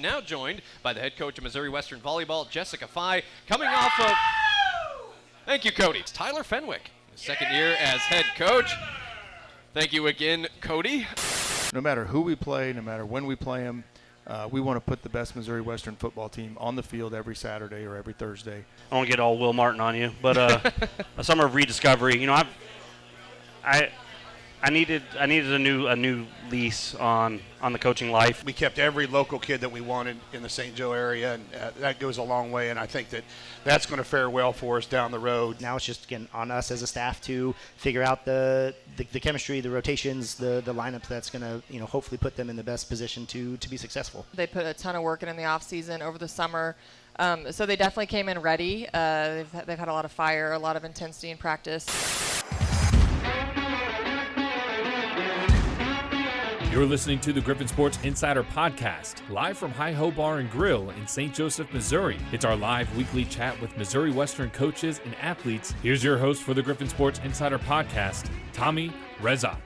Now joined by the head coach of Missouri Western Volleyball, Jessica Fye, coming off of... Thank you, Cody. It's Tyler Fenwick, his second year as head coach. Thank you again, Cody. No matter who we play, no matter when we play them, we want to put the best Missouri Western football team on the field every Saturday or every Thursday. I won't get all Will Martin on you, but a summer of rediscovery. You know, I needed a new lease on the coaching life. We kept every local kid that we wanted in the St. Joe area, and that goes a long way, and I think that's going to fare well for us down the road. Now it's just, again, on us as a staff to figure out the chemistry, the rotations, the lineups that's going to, hopefully put them in the best position to be successful. They put a ton of work in the off season over the summer. So they definitely came in ready. They've had a lot of fire, a lot of intensity in practice. You're listening to the Griffon Sports Insider Podcast, live from Hi-Ho Bar and Grill in St. Joseph, Missouri. It's our live weekly chat with Missouri Western coaches and athletes. Here's your host for the Griffon Sports Insider Podcast, Tommy Rezac.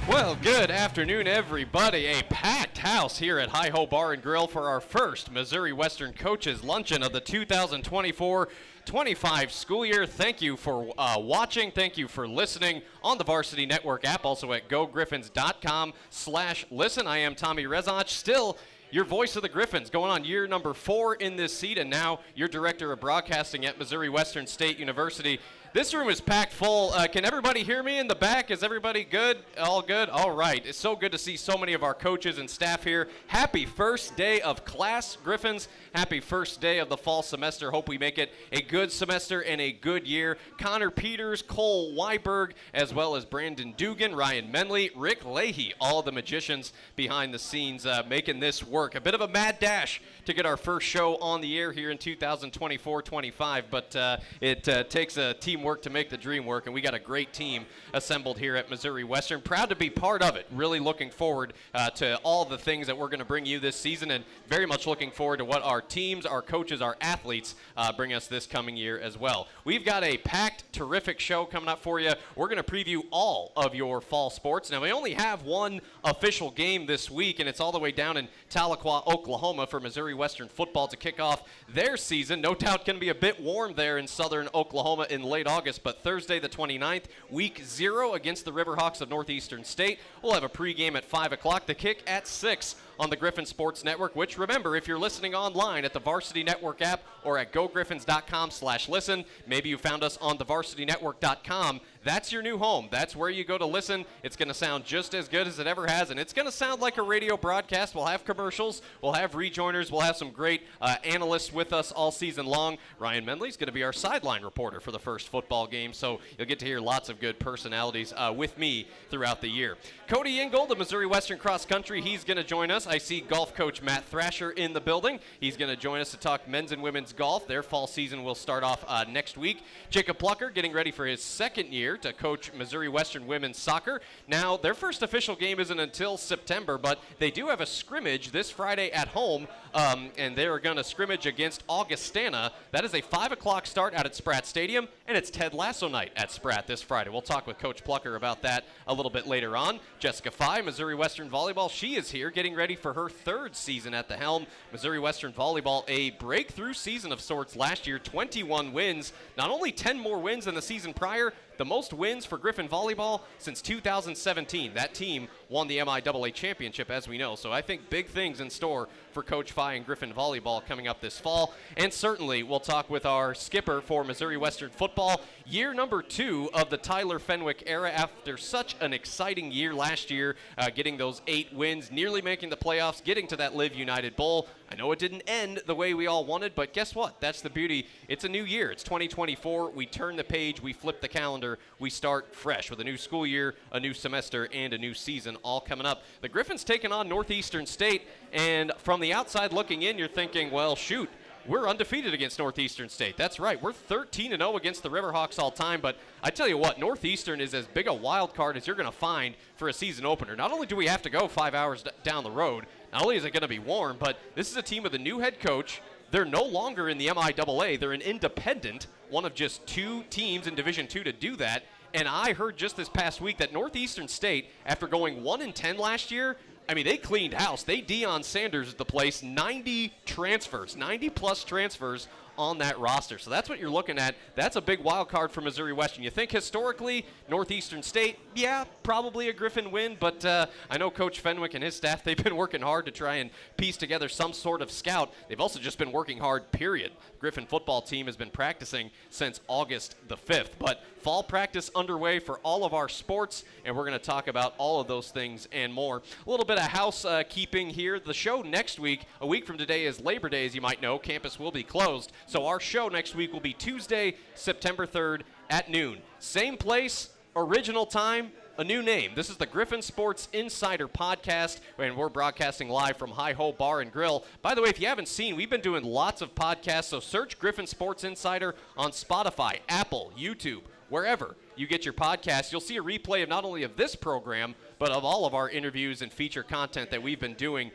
Well, good afternoon, everybody. A packed house here at Hi-Ho Bar and Grill for our first Missouri Western Coaches Luncheon of the 2024-25 school year. Thank you for watching. Thank you for listening on the Varsity Network app, also at gogriffons.com/listen. I am Tommy Rezac, still your voice of the Griffons, going on year number 4 in this seat, and now your director of broadcasting at Missouri Western State University. This room is packed full. Can everybody hear me in the back? Is everybody good? All good? All right. It's so good to see so many of our coaches and staff here. Happy first day of class, Griffons. Happy first day of the fall semester. Hope we make it a good semester and a good year. Connor Peters, Cole Weiberg, as well as Brandon Dugan, Ryan Menley, Rick Leahy, all the magicians behind the scenes making this work. A bit of a mad dash to get our first show on the air here in 2024-25, but it takes a teamwork to make the dream work, and we got a great team assembled here at Missouri Western. Proud to be part of it. Really looking forward to all the things that we're going to bring you this season, and very much looking forward to what our teams, our coaches, our athletes bring us this coming year as well. We've got a packed, terrific show coming up for you. We're going to preview all of your fall sports. Now, we only have one official game this week, and it's all the way down in Tahlequah, Oklahoma for Missouri Western football to kick off their season. No doubt going to be a bit warm there in southern Oklahoma in late August, but Thursday the 29th, week 0 against the Riverhawks of Northeastern State. We'll have a pregame at 5 o'clock, the kick at 6 on the Griffon Sports Network, which, remember, if you're listening online at the Varsity Network app or at gogriffons.com/listen, maybe you found us on thevarsitynetwork.com, that's your new home. That's where you go to listen. It's going to sound just as good as it ever has, and it's going to sound like a radio broadcast. We'll have commercials. We'll have rejoiners. We'll have some great analysts with us all season long. Ryan Menley's going to be our sideline reporter for the first football game, so you'll get to hear lots of good personalities with me throughout the year. Cody Ingold, the Missouri Western Cross Country, he's going to join us. I see golf coach Matt Thrasher in the building. He's going to join us to talk men's and women's golf. Their fall season will start off next week. Jacob Plucker getting ready for his second year to coach Missouri Western women's soccer. Now, their first official game isn't until September, but they do have a scrimmage this Friday at home, and they are going to scrimmage against Augustana. That is a 5 o'clock start out at Spratt Stadium, and it's Ted Lasso night at Spratt this Friday. We'll talk with Coach Plucker about that a little bit later on. Jessica Fye, Missouri Western Volleyball, she is here getting ready for her 3rd season at the helm. Missouri Western Volleyball, a breakthrough season of sorts last year, 21 wins, not only 10 more wins than the season prior, the most wins for Griffon Volleyball since 2017. That team won the MIAA championship, as we know. So I think big things in store for Coach Fye and Griffon Volleyball coming up this fall. And certainly we'll talk with our skipper for Missouri Western football. Year number 2 of the Tyler Fenwick era after such an exciting year last year, getting those 8 wins, nearly making the playoffs, getting to that Live United Bowl. I know it didn't end the way we all wanted, but guess what? That's the beauty. It's a new year. It's 2024. We turn the page. We flip the calendar. We start fresh with a new school year, a new semester, and a new season all coming up. The Griffons taking on Northeastern State, and from the outside looking in, you're thinking, well, shoot, we're undefeated against Northeastern State. That's right. We're 13-0 against the Riverhawks all time, but I tell you what, Northeastern is as big a wild card as you're going to find for a season opener. Not only do we have to go 5 hours down the road, not only is it going to be warm, but this is a team with a new head coach. They're no longer in the MIAA. They're an independent, one of just 2 teams in Division II to do that. And I heard just this past week that Northeastern State, after going 1-10 last year, I mean, they cleaned house. They Deion Sanders at the place, 90 transfers, 90-plus transfers on that roster. So that's what you're looking at. That's a big wild card for Missouri Western. You think historically, Northeastern State, yeah, probably a Griffin win, but I know Coach Fenwick and his staff, they've been working hard to try and piece together some sort of scout. They've also just been working hard, period. Griffin football team has been practicing since August the 5th. But fall practice underway for all of our sports, and we're going to talk about all of those things and more. A little bit of housekeeping here. The show next week, a week from today, is Labor Day, as you might know. Campus will be closed. So our show next week will be Tuesday, September 3rd at noon. Same place, original time, a new name. This is the Griffon Sports Insider Podcast, and we're broadcasting live from Hi-Ho Bar and Grill. By the way, if you haven't seen, we've been doing lots of podcasts, so search Griffon Sports Insider on Spotify, Apple, YouTube, wherever you get your podcasts. You'll see a replay of not only of this program, but of all of our interviews and feature content that we've been doing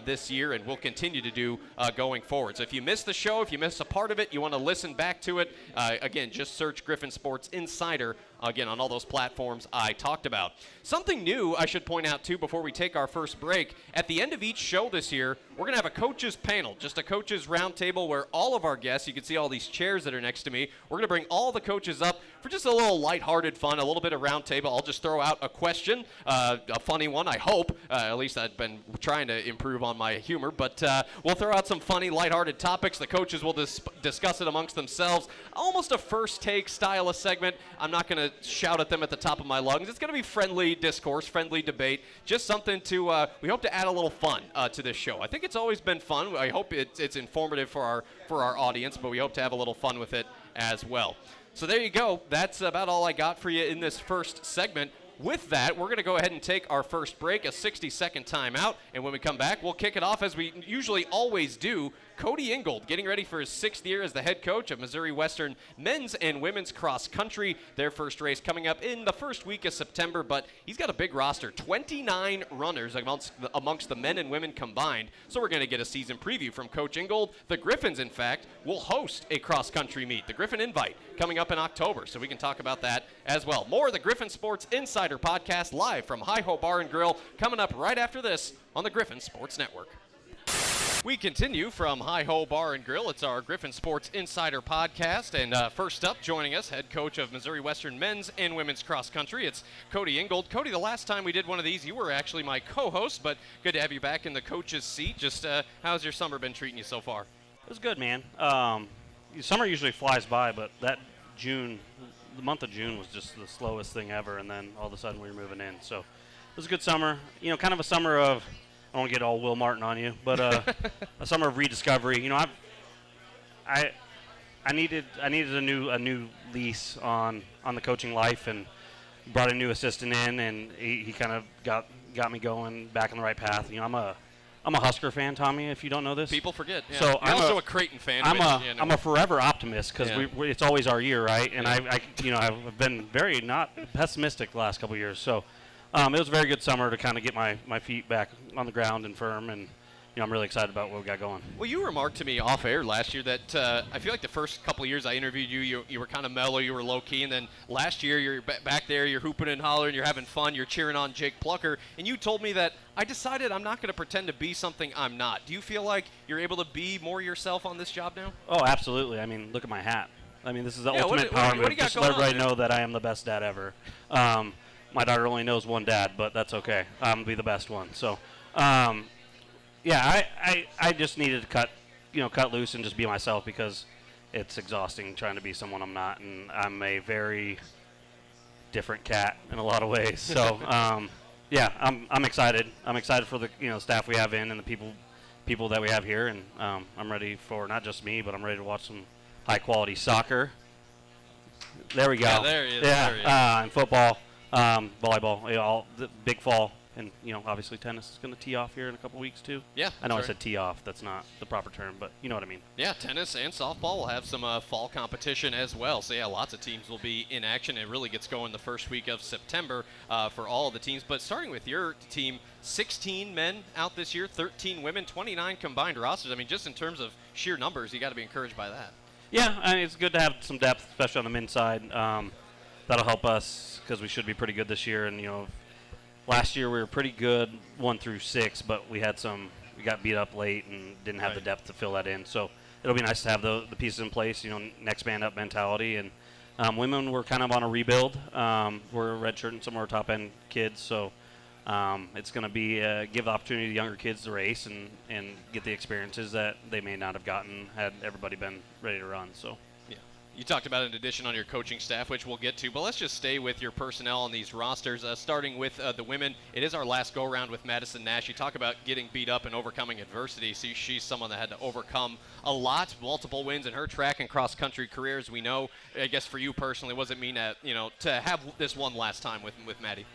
this year and will continue to do going forward. So if you missed the show, if you missed a part of it, you want to listen back to it, again, just search Griffon Sports Insider, again, on all those platforms I talked about. Something new I should point out, too, before we take our first break. At the end of each show this year, we're going to have a coaches panel, just a coaches roundtable where all of our guests, you can see all these chairs that are next to me, we're going to bring all the coaches up for just a little lighthearted fun, a little bit of roundtable. I'll just throw out a question, a funny one, I hope. At least I've been trying to improve on my humor, but we'll throw out some funny, lighthearted topics. The coaches will discuss it amongst themselves. Almost a first take style of segment. I'm not going to shout at them at the top of my lungs. It's going to be friendly discourse, friendly debate, just something to, we hope to add a little fun to this show. I think it's always been fun. I hope it's informative for our audience, but we hope to have a little fun with it as well. So there you go. That's about all I got for you in this first segment. With that, we're going to go ahead and take our first break, a 60-second timeout, and when we come back, we'll kick it off as we usually always do. Cody Ingold getting ready for his 6th year as the head coach of Missouri Western men's and women's cross country. Their first race coming up in the first week of September, but he's got a big roster, 29 runners amongst the men and women combined. So we're going to get a season preview from Coach Ingold. The Griffins, in fact, will host a cross country meet, the Griffin Invite, coming up in October, so we can talk about that as well. More of the Griffon Sports Insider Podcast live from Hi-Ho Bar and Grill coming up right after this on the Griffon Sports Network. We continue from Hi-Ho Bar and Grill. It's our Griffon Sports Insider Podcast. And first up, joining us, head coach of Missouri Western men's and women's cross country. It's Cody Ingold. Cody, the last time we did one of these, you were actually my co-host, but good to have you back in the coach's seat. Just how's your summer been treating you so far? It was good, man. Summer usually flies by, but that June, the month of June was just the slowest thing ever, and then all of a sudden we were moving in. So it was a good summer. You know, kind of a summer of, I don't want to get all Will Martin on you, but a summer of rediscovery. You know, I needed a new lease on the coaching life, and brought a new assistant in, and he kind of got me going back on the right path. You know, I'm a Husker fan, Tommy, if you don't know this. People forget. Yeah. So You're I'm also a Creighton fan. I'm a forever optimist because it's always our year, right? And I've been very not pessimistic the last couple of years. So it was a very good summer to kind of get my feet back on the ground and firm, and I'm really excited about what we got going. Well, you remarked to me off air last year that I feel like the first couple of years I interviewed you were kind of mellow, you were low key, and then last year you're back there, you're hooping and hollering, you're having fun, you're cheering on Jake Plucker, and you told me that I decided I'm not going to pretend to be something I'm not. Do you feel like you're able to be more yourself on this job now? Oh, absolutely. I mean, look at my hat. I mean, this is the ultimate power move. Just let everybody know that I am the best dad ever. My daughter only knows one dad, but that's okay. I'm going to be the best one. So, yeah, I just needed to cut loose and just be myself, because it's exhausting trying to be someone I'm not, and I'm a very different cat in a lot of ways. So, yeah, I'm excited. I'm excited for the staff we have in and the people that we have here, and I'm ready for not just me, but I'm ready to watch some high quality soccer. There we go. Yeah, there he is. Yeah, there he is. And football, volleyball, all the big fall. And, obviously tennis is going to tee off here in a couple weeks, too. Yeah. I know I said tee off. That's not the proper term, but you know what I mean. Yeah, tennis and softball will have some fall competition as well. So, yeah, lots of teams will be in action. It really gets going the first week of September for all of the teams. But starting with your team, 16 men out this year, 13 women, 29 combined rosters. I mean, just in terms of sheer numbers, you got to be encouraged by that. Yeah, I mean, it's good to have some depth, especially on the men's side. that'll help us because we should be pretty good this year. And last year we were pretty good 1 through 6, but we got beat up late and didn't have the depth to fill that in. So it'll be nice to have the pieces in place. Next man up mentality. And women were kind of on a rebuild. We're redshirting some of our top end kids, so. It's going to be give the opportunity to younger kids to race and get the experiences that they may not have gotten had everybody been ready to run. So, yeah, you talked about an addition on your coaching staff, which we'll get to, but let's just stay with your personnel on these rosters. Starting with the women, it is our last go-round with Madison Nash. You talk about getting beat up and overcoming adversity. So she's someone that had to overcome a lot, multiple wins in her track and cross-country career, as we know. I guess for you personally, what does it mean to have this one last time with Maddie?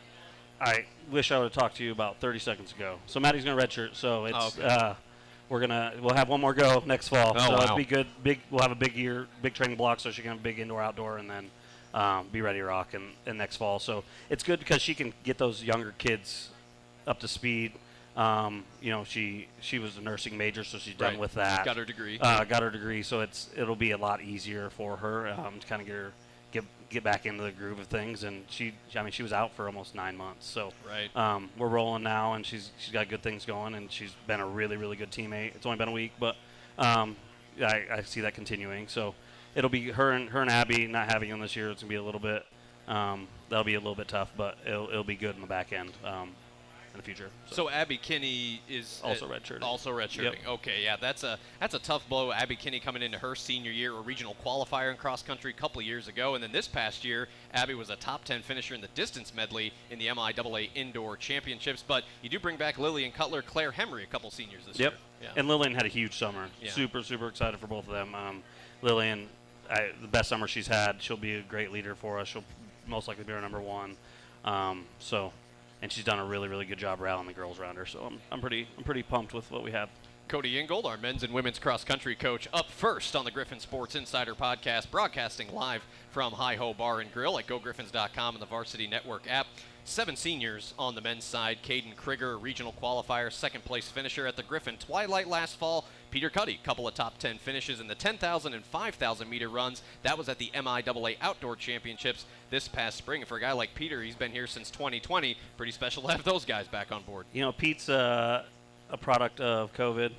I wish I would have talked to you about 30 seconds ago. So Maddie's going to redshirt, so it's we'll have one more go next fall. Oh, so wow. It'll be good. We'll have a big training block, so she can have a big indoor-outdoor, and then be ready to rock in next fall. So it's good because she can get those younger kids up to speed. She was a nursing major, so she's done with that. Got her degree. So it'll be a lot easier for her to kind of get back into the groove of things. And she was out for almost 9 months. So we're rolling now, and she's got good things going, and she's been a really, really good teammate. It's only been a week, but I see that continuing. So it'll be her and Abby not having them this year. It's gonna be a little bit that'll be a little bit tough, but it'll be good in the back end. In the future. So Abby Kinney is also redshirting. Yep. Okay, yeah, that's a tough blow. Abby Kinney coming into her senior year, a regional qualifier in cross country a couple of years ago, and then this past year, Abby was a top 10 finisher in the distance medley in the MIAA Indoor Championships. But you do bring back Lillian Cutler, Claire Henry, a couple seniors this year. Yeah. And Lillian had a huge summer. Yeah. Super, super excited for both of them. Lillian, the best summer she's had. She'll be a great leader for us. She'll most likely be our number one. And she's done a really, really good job rallying the girls around her. So I'm pretty pumped with what we have. Cody Ingold, our men's and women's cross-country coach, up first on the Griffon Sports Insider Podcast, broadcasting live from Hi-Ho Bar and Grill at GoGriffons.com and the Varsity Network app. 7 seniors on the men's side. Caden Krieger, regional qualifier, second-place finisher at the Griffon Twilight last fall. Peter Cuddy, couple of top 10 finishes in the 10,000 and 5,000 meter runs. That was at the MIAA Outdoor Championships this past spring. And for a guy like Peter, he's been here since 2020. Pretty special to have those guys back on board. Pete's a product of COVID.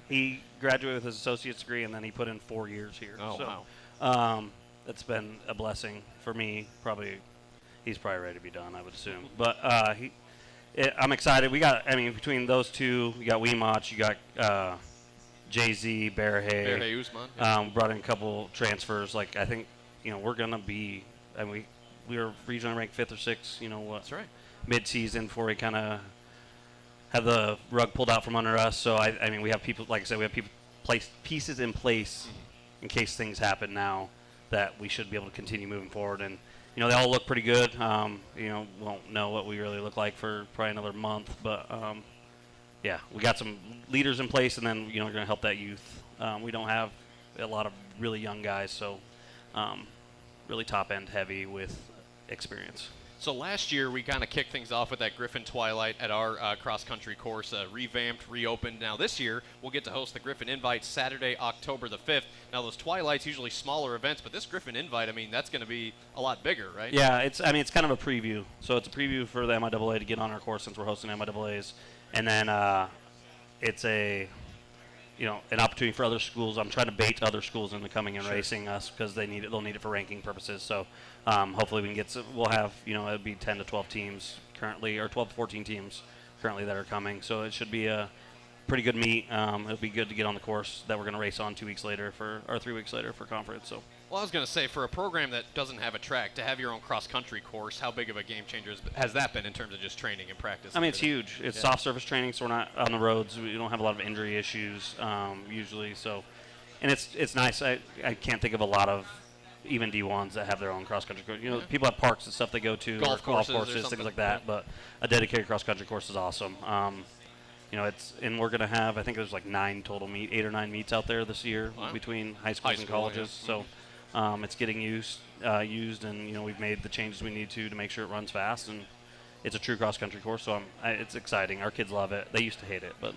He graduated with his associate's degree, and then he put in 4 years here. Wow. It's been a blessing for me. He's probably ready to be done, I would assume. But I'm excited. Between those two, you got Weemach, you got JZ, Berhe Usman. Brought in a couple transfers. I think, we're going to be, we were regionally ranked 5th or 6th, That's right. mid-season before we kind of have the rug pulled out from under us. So, we have people, like I said, we have pieces in place in case things happen now that we should be able to continue moving forward. And, they all look pretty good. Won't know what we really look like for probably another month. But, we got some leaders in place, and then, we're going to help that youth. We don't have a lot of really young guys, so really top-end heavy with experience. So last year, we kind of kicked things off with that Griffon Twilight at our cross-country course, revamped, reopened. Now this year, we'll get to host the Griffon Invite Saturday, October the 5th. Now those Twilights, usually smaller events, but this Griffon Invite, that's going to be a lot bigger, right? Yeah, it's kind of a preview. So it's a preview for the MIAA to get on our course since we're hosting MIAAs. And then it's an opportunity for other schools. I'm trying to bait other schools into coming and racing us because they'll need it for ranking purposes. So hopefully we can we'll have, it'll be 10 to 12 teams currently, or 12 to 14 teams currently that are coming. So it should be a pretty good meet. It'll be good to get on the course that we're going to race on 3 weeks later for conference. So. Well, I was going to say, for a program that doesn't have a track, to have your own cross-country course, how big of a game changer has that been in terms of just training and practice? It's huge. It's soft surface training, so we're not on the roads. We don't have a lot of injury issues usually. So, and it's nice. I can't think of a lot of even D1s that have their own cross-country course. People have parks and stuff they go to, golf courses things like that. But a dedicated cross-country course is awesome. And we're going to have, I think there's 9 total 8 or 9 meets out there this year between high schools and colleges. Yeah. So it's getting used, and we've made the changes we need to make sure it runs fast, and it's a true cross country course. So it's exciting. Our kids love it. They used to hate it, but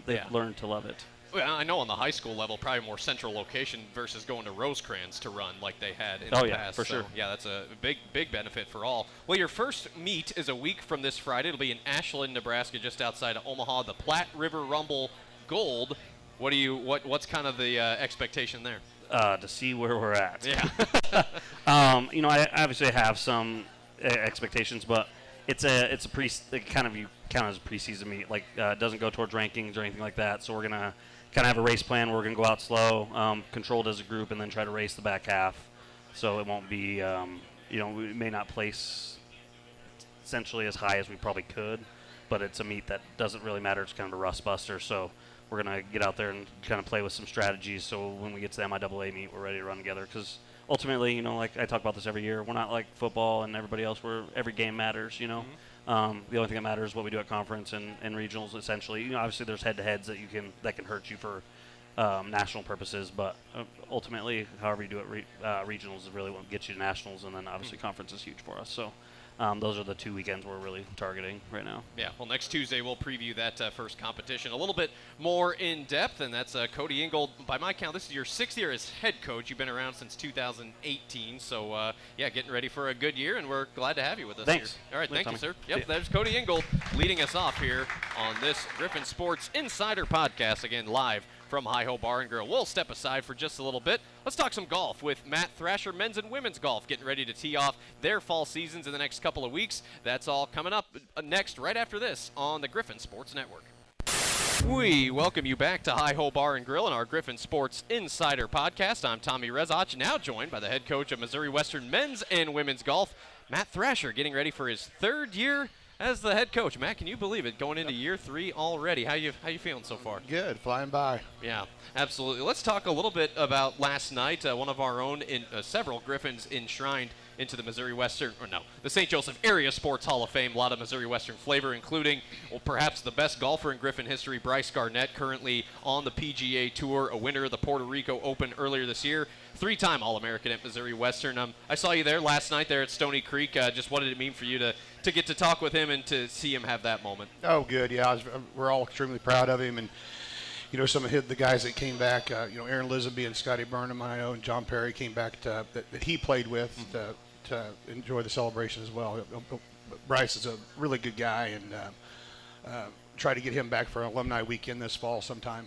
they've learned to love it. Well, I know on the high school level, probably more central location versus going to Rosecrans to run like they had in the past. For sure. Yeah, that's a big benefit for all. Well, your first meet is a week from this Friday. It'll be in Ashland, Nebraska, just outside of Omaha, the Platte River Rumble Gold. What's kind of the expectation there? To see where we're at. Yeah. I obviously have some expectations, but it's a you count as a preseason meet. Like it doesn't go towards rankings or anything like that. So we're gonna kind of have a race plan where we're going to go out slow, controlled as a group, and then try to race the back half. So it won't be, we may not place essentially as high as we probably could, but it's a meet that doesn't really matter. It's kind of a rust buster. So we're going to get out there and kind of play with some strategies. So when we get to the MIAA meet, we're ready to run together. Because ultimately, like I talk about this every year, we're not like football and everybody else where every game matters, Mm-hmm. The only thing that matters is what we do at conference and regionals, essentially. Obviously there's head-to-heads that can hurt you for national purposes, but ultimately, however you do it, regionals is really what gets you to nationals, and then obviously conference is huge for us. So those are the 2 weekends we're really targeting right now. Yeah, well, next Tuesday we'll preview that first competition a little bit more in depth, and that's Cody Ingold. By my count, this is your 6th year as head coach. You've been around since 2018, so getting ready for a good year, and we're glad to have you with us Thanks. here. All right, thank you, sir. Yeah. Yep, there's Cody Ingold leading us off here on this Griffon Sports Insider Podcast, again live from Hi-Ho Bar and Grill. We'll step aside for just a little bit. Let's talk some golf with Matt Thrasher, men's and women's golf, getting ready to tee off their fall seasons in the next couple of weeks. That's all coming up next, right after this, on the Griffon Sports Network. We welcome you back to Hi-Ho Bar and Grill and our Griffon Sports Insider Podcast. I'm Tommy Rezac, now joined by the head coach of Missouri Western men's and women's golf, Matt Thrasher, getting ready for his 3rd year as the head coach. Matt, can you believe it? Going into year 3 already. How you feeling so far? Good, flying by. Yeah, absolutely. Let's talk a little bit about last night. One of our own, several Griffins enshrined into the the St. Joseph Area Sports Hall of Fame. A lot of Missouri Western flavor, including, perhaps the best golfer in Griffin history, Bryce Garnett, currently on the PGA Tour, a winner of the Puerto Rico Open earlier this year, 3-time All-American at Missouri Western. I saw you there last night there at Stony Creek. Just what did it mean for you to get to talk with him and to see him have that moment? Oh, good. Yeah, we're all extremely proud of him, and some of the guys that came back, Aaron Lisabee and Scotty Burnham, I know, and John Perry came back that he played with to enjoy the celebration as well. Bryce is a really good guy, and try to get him back for alumni weekend this fall sometime.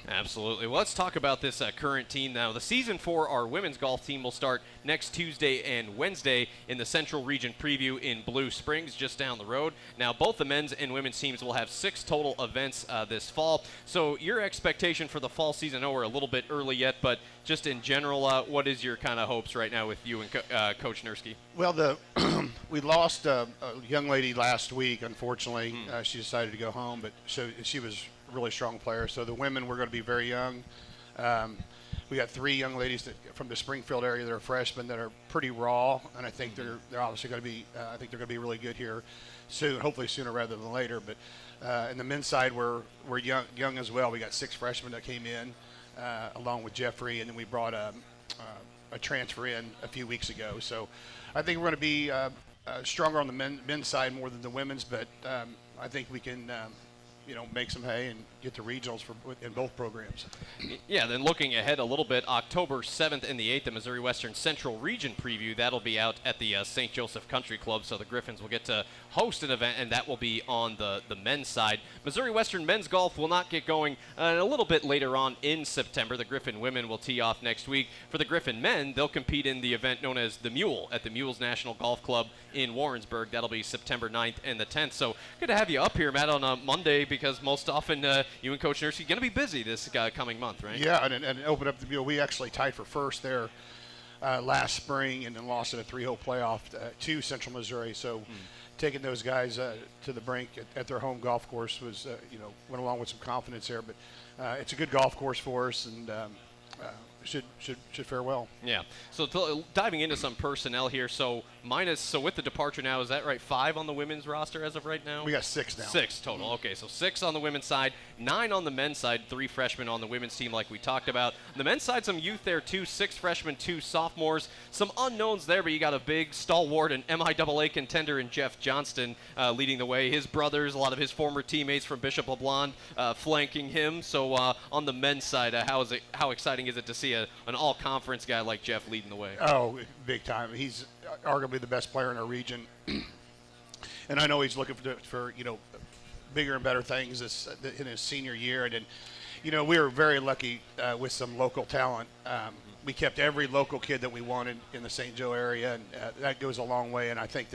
Absolutely. Well, let's talk about this current team now. The season for our women's golf team will start next Tuesday and Wednesday in the Central Region Preview in Blue Springs, just down the road. Now, both the men's and women's teams will have 6 total events this fall. So your expectation for the fall season, I know we're a little bit early yet, but just in general, what is your kind of hopes right now with you and Coach Nursky? Well, we lost a young lady last week, unfortunately. She decided to go home, but she was really strong player. So the women, we're going to be very young. We got 3 young ladies from the Springfield area that are freshmen that are pretty raw, and I think they're obviously going to be. I think they're going to be really good here soon. Hopefully sooner rather than later. But in the men's side, we're young as well. We got 6 freshmen that came in along with Jeffrey, and then we brought a transfer in a few weeks ago. So I think we're going to be stronger on the men's side more than the women's. But I think we can. Make some hay and get to regionals in both programs. Yeah, then looking ahead a little bit, October 7th and the 8th, the Missouri Western Central Region Preview. That'll be out at the St. Joseph Country Club, so the Griffins will get to host an event, and that will be on the men's side. Missouri Western men's golf will not get going a little bit later on in September. The Griffin women will tee off next week. For the Griffin men, they'll compete in the event known as the Mule at the Mules National Golf Club in Warrensburg. That'll be September 9th and the 10th. So good to have you up here, Matt, on a Monday, because most often you and Coach Nursey are going to be busy this coming month, right? Yeah, and open up the Mule. We actually tied for first there last spring, and then lost in a 3-hole playoff to Central Missouri. So taking those guys to the brink at their home golf course was, went along with some confidence there. But it's a good golf course for us, and should fare well. Yeah. So diving into some personnel here. So with the departure now, is that right? 5 on the women's roster as of right now? We got 6 now. 6 total. Okay, so 6 on the women's side, 9 on the men's side, 3 freshmen on the women's team like we talked about. On the men's side, some youth there too, 6 freshmen, 2 sophomores. Some unknowns there, but you got a big stalwart and MIAA contender in Jeff Johnston leading the way. His brothers, a lot of his former teammates from Bishop LeBlond flanking him. So on the men's side, how exciting is it to see an all-conference guy like Jeff leading the way? Oh, big time. He's arguably the best player in our region. And I know he's looking for bigger and better things in his senior year. And then, we were very lucky with some local talent. We kept every local kid that we wanted in the St. Joe area, and that goes a long way. And I think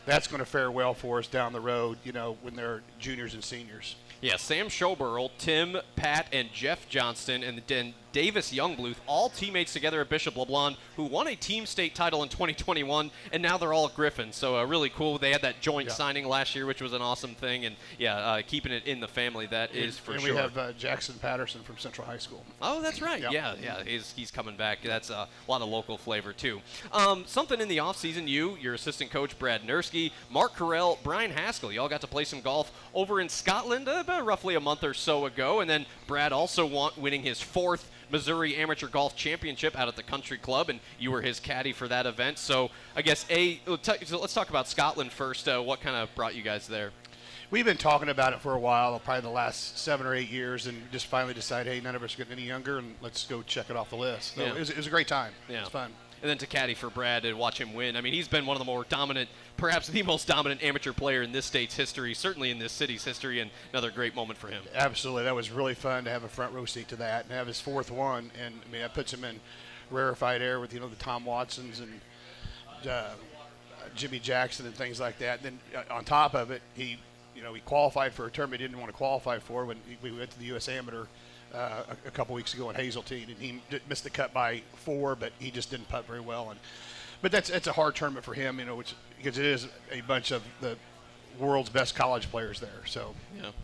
that's going to fare well for us down the road, when they're juniors and seniors. Yeah, Sam Schoberl, Tim, Pat, and Jeff Johnston, and then Davis Youngbluth, all teammates together at Bishop LeBlond, who won a team state title in 2021, and now they're all at Griffon. So really cool. They had that joint signing last year, which was an awesome thing, and keeping it in the family, that is for sure. And we have Jackson Patterson from Central High School. Oh, that's right. Yep. Yeah, he's coming back. That's a lot of local flavor too. Something in the offseason, your assistant coach Brad Nursky, Mark Carell, Brian Haskell, y'all got to play some golf over in Scotland about roughly a month or so ago, and then Brad also winning his 4th Missouri Amateur Golf Championship out at the Country Club, and you were his caddy for that event. So I guess so let's talk about Scotland first. What kind of brought you guys there? We've been talking about it for a while, probably the last 7 or 8 years, and just finally decided, hey, none of us are getting any younger, and let's go check it off the list. So it was a great time. Yeah. It was fun. And then to caddy for Brad and watch him win. I mean, he's been one of the more dominant, perhaps the most dominant amateur player in this state's history, certainly in this city's history, and another great moment for him. Absolutely. That was really fun to have a front row seat to that and have his 4th one. And, I mean, that puts him in rarefied air with, the Tom Watsons and Jimmy Jackson and things like that. And then on top of it, he qualified for a tournament he didn't want to qualify for when we went to the U.S. Amateur a couple weeks ago in Hazeltine, and he missed the cut by 4, but he just didn't putt very well. But it's a hard tournament for him, because it is a bunch of the world's best college players there. So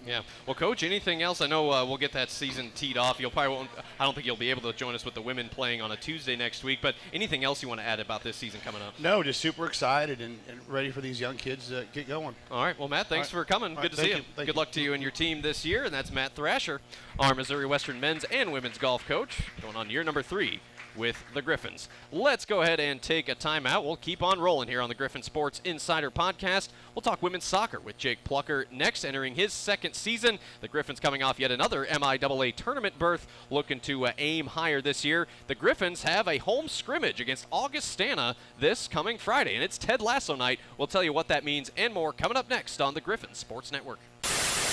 yeah. Well, Coach, anything else? I know we'll get that season teed off. I don't think you'll be able to join us with the women playing on a Tuesday next week. But anything else you want to add about this season coming up? No, just super excited and ready for these young kids to get going. All right. Well, Matt, thanks for coming. Good to see you. Good luck to you and your team this year. And that's Matt Thrasher, our Missouri Western men's and women's golf coach, going on year number 3 with the Griffons. Let's go ahead and take a timeout. We'll keep on rolling here on the Griffon Sports Insider Podcast. We'll talk women's soccer with Jake Plucker next, entering his 2nd season. The Griffons coming off yet another MIAA tournament berth, looking to aim higher this year. The Griffons have a home scrimmage against Augustana this coming Friday, and it's Ted Lasso night. We'll tell you what that means and more coming up next on the Griffon Sports Network.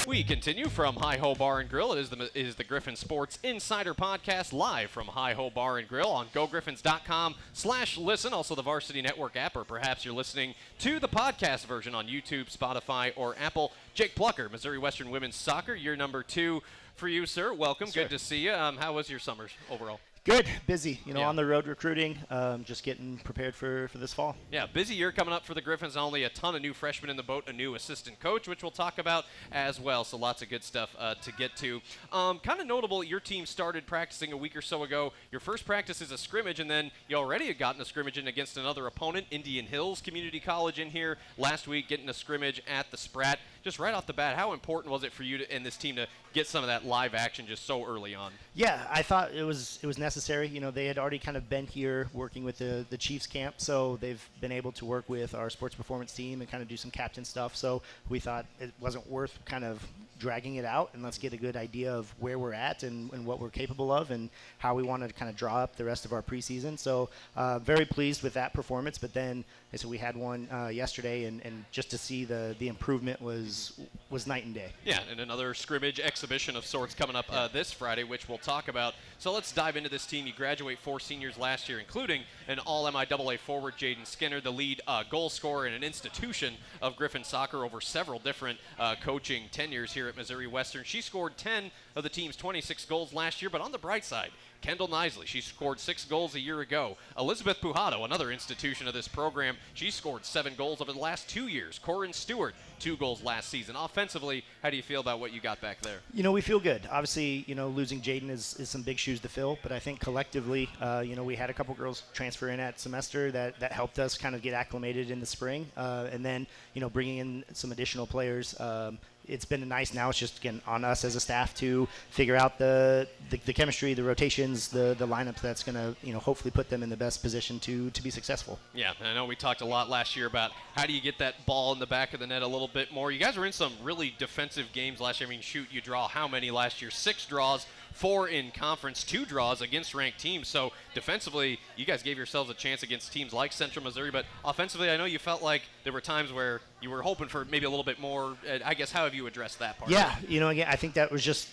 We continue from Hi-Ho Bar and Grill. It is the Griffon Sports Insider Podcast, live from Hi-Ho Bar and Grill on GoGriffons.com/listen, also the Varsity Network app, or perhaps you're listening to the podcast version on YouTube, Spotify, or Apple. Jake Plucker, Missouri Western Women's Soccer, year number 2 for you, sir. Welcome. Good to see you. How was your summers overall? Good, busy, on the road recruiting, just getting prepared for this fall. Yeah, busy year coming up for the Griffons. Not only a ton of new freshmen in the boat, a new assistant coach, which we'll talk about as well. So lots of good stuff to get to. Kind of notable, your team started practicing a week or so ago. Your first practice is a scrimmage, and then you already had gotten a scrimmage in against another opponent, Indian Hills Community College in here last week, getting a scrimmage at the Spratt. Just right off the bat, how important was it for you and this team to get some of that live action just so early on? Yeah, I thought it was necessary. They had already kind of been here working with the Chiefs camp, so they've been able to work with our sports performance team and kind of do some captain stuff. So we thought it wasn't worth kind of dragging it out, and let's get a good idea of where we're at and what we're capable of and how we want to kind of draw up the rest of our preseason. So very pleased with that performance. But then so we had one yesterday, and just to see the improvement was night and day. Yeah, and another scrimmage exhibition of sorts coming up this Friday, which we'll talk about. So let's dive into this team. You graduate 4 seniors last year, including an all-MIAA forward, Jaden Skinner, the lead goal scorer and an institution of Griffon soccer over several different coaching tenures here here at Missouri Western. She scored 10 of the team's 26 goals last year, but on the bright side, Kendall Nisley, she scored 6 goals a year ago. Elizabeth Pujado, another institution of this program, she scored 7 goals over the last 2 years. Corinne Stewart, 2 goals last season. Offensively, how do you feel about what you got back there? We feel good. Obviously, losing Jaden is some big shoes to fill, but I think collectively, we had a couple girls transfer in at semester that helped us kind of get acclimated in the spring. And then, bringing in some additional players, it's been nice. Now it's just, again, on us as a staff to figure out the chemistry, the rotations, the lineups that's going to, hopefully put them in the best position to be successful. Yeah, I know we talked a lot last year about how do you get that ball in the back of the net a little bit more. You guys were in some really defensive games last year. I mean, shoot, you draw how many last year? 6 draws, 4 in conference, 2 draws against ranked teams. So defensively, you guys gave yourselves a chance against teams like Central Missouri. But offensively, I know you felt like there were times where you were hoping for maybe a little bit more. I guess, how have you addressed that part? Yeah, again, I think that was just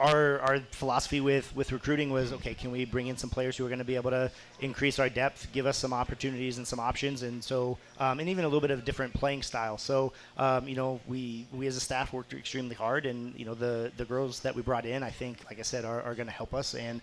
our philosophy with recruiting was, okay, can we bring in some players who are going to be able to increase our depth, give us some opportunities and some options, and so and even a little bit of a different playing style. So we as a staff worked extremely hard, and the girls that we brought in, I think, like I said, are going to help us, and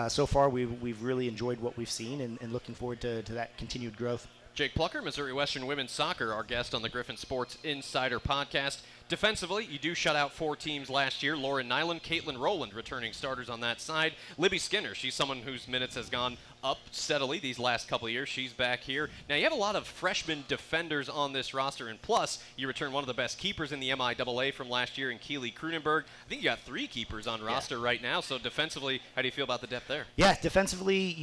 so far we've really enjoyed what we've seen, and looking forward to that continued growth. Jake Plucker, Missouri Western Women's Soccer, our guest on the Griffon Sports Insider Podcast. Defensively, you do shut out 4 teams last year. Lauren Nyland, Caitlin Rowland returning starters on that side. Libby Skinner, she's someone whose minutes has gone up steadily these last couple of years. She's back here. Now, you have a lot of freshman defenders on this roster, and plus, you return one of the best keepers in the MIAA from last year in Keely Krunenberg. I think you got 3 keepers on roster right now, so defensively, how do you feel about the depth there? Yeah, defensively,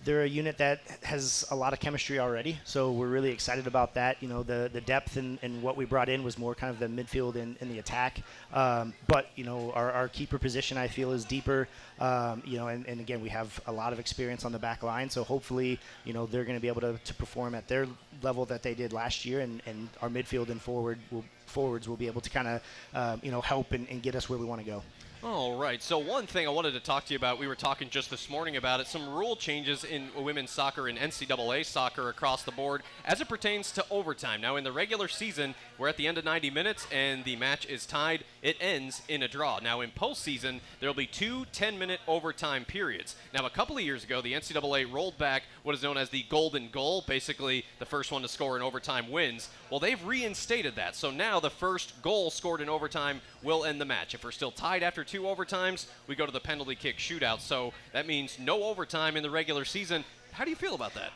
they're a unit that has a lot of chemistry already, so we're really excited about that. The depth and what we brought in was more kind of the midfield and the attack. But our keeper position, I feel, is deeper. And again, we have a lot of experience on the back line, so hopefully, they're going to be able to perform at their level that they did last year, and our midfield and forwards will be able to kind of, help and get us where we want to go. All right, so one thing I wanted to talk to you about, we were talking just this morning about it, some rule changes in women's soccer and NCAA soccer across the board as it pertains to overtime. Now, in the regular season, we're at the end of 90 minutes and the match is tied. It ends in a draw. Now, in postseason, there will be 2 10-minute overtime periods. Now, a couple of years ago, the NCAA rolled back what is known as the golden goal. Basically, the first one to score in overtime wins. Well, they've reinstated that. So now the first goal scored in overtime will end the match. If we're still tied after 2 overtimes, we go to the penalty kick shootout. So that means no overtime in the regular season. How do you feel about that?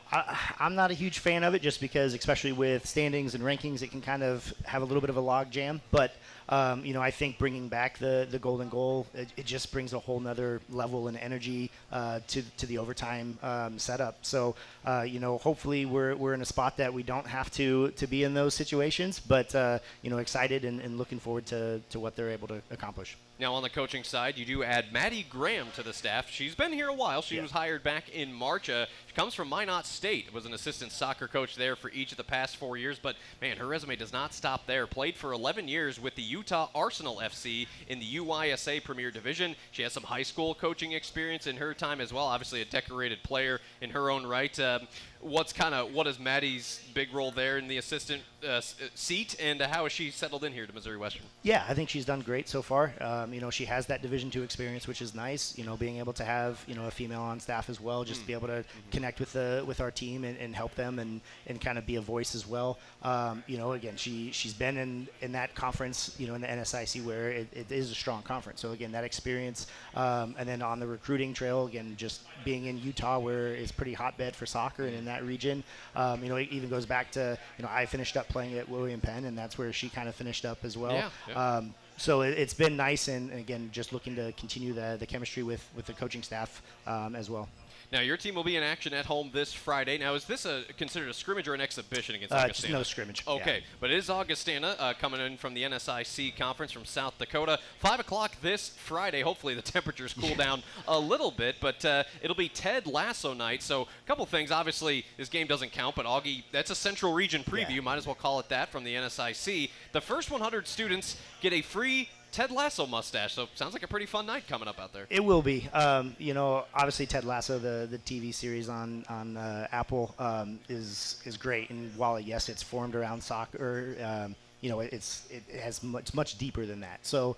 I'm not a huge fan of it, just because, especially with standings and rankings, it can kind of have a little bit of a log jam. But I think bringing back the golden goal, it just brings a whole nother level and energy to the overtime setup. So hopefully we're in a spot that we don't have to be in those situations. But excited and looking forward to what they're able to accomplish. Now, on the coaching side, you do add Maddie Graham to the staff. She's been here a while. She was hired back in March. She comes from Minot State, was an assistant soccer coach there for each of the past 4 years. But, man, her resume does not stop there. Played for 11 years with the Utah Arsenal FC in the UYSA Premier Division. She has some high school coaching experience in her time as well. Obviously, a decorated player in her own right. What is Maddie's big role there in the assistant seat, and how has she settled in here to Missouri Western? Yeah, I think she's done great so far. She has that Division II experience, which is nice. Being able to have a female on staff as well, just to be able to connect with our team and help them and kind of be a voice as well. Again, she's been in that conference, in the NSIC, where it is a strong conference. So again, that experience, and then on the recruiting trail, again, just being in Utah, where it's pretty hotbed for soccer and in that region. It even goes back to, I finished up playing at William Penn, and that's where she kind of finished up as well. Yeah. So it's been nice, and again, just looking to continue the chemistry with the coaching staff as well. Now, your team will be in action at home this Friday. Now, is this considered a scrimmage or an exhibition against Augustana? No scrimmage. Okay, but it is Augustana coming in from the NSIC conference from South Dakota. 5 o'clock this Friday. Hopefully the temperatures cool down a little bit, but it'll be Ted Lasso night. So a couple things. Obviously, this game doesn't count, but Augie, that's a Central Region preview. Yeah. Might as well call it that from the NSIC. The first 100 students get a free Ted Lasso mustache, so sounds like a pretty fun night coming up out there. It will be. Obviously Ted Lasso, the TV series on Apple, is great. And while yes, it's formed around soccer, it has much deeper than that. So,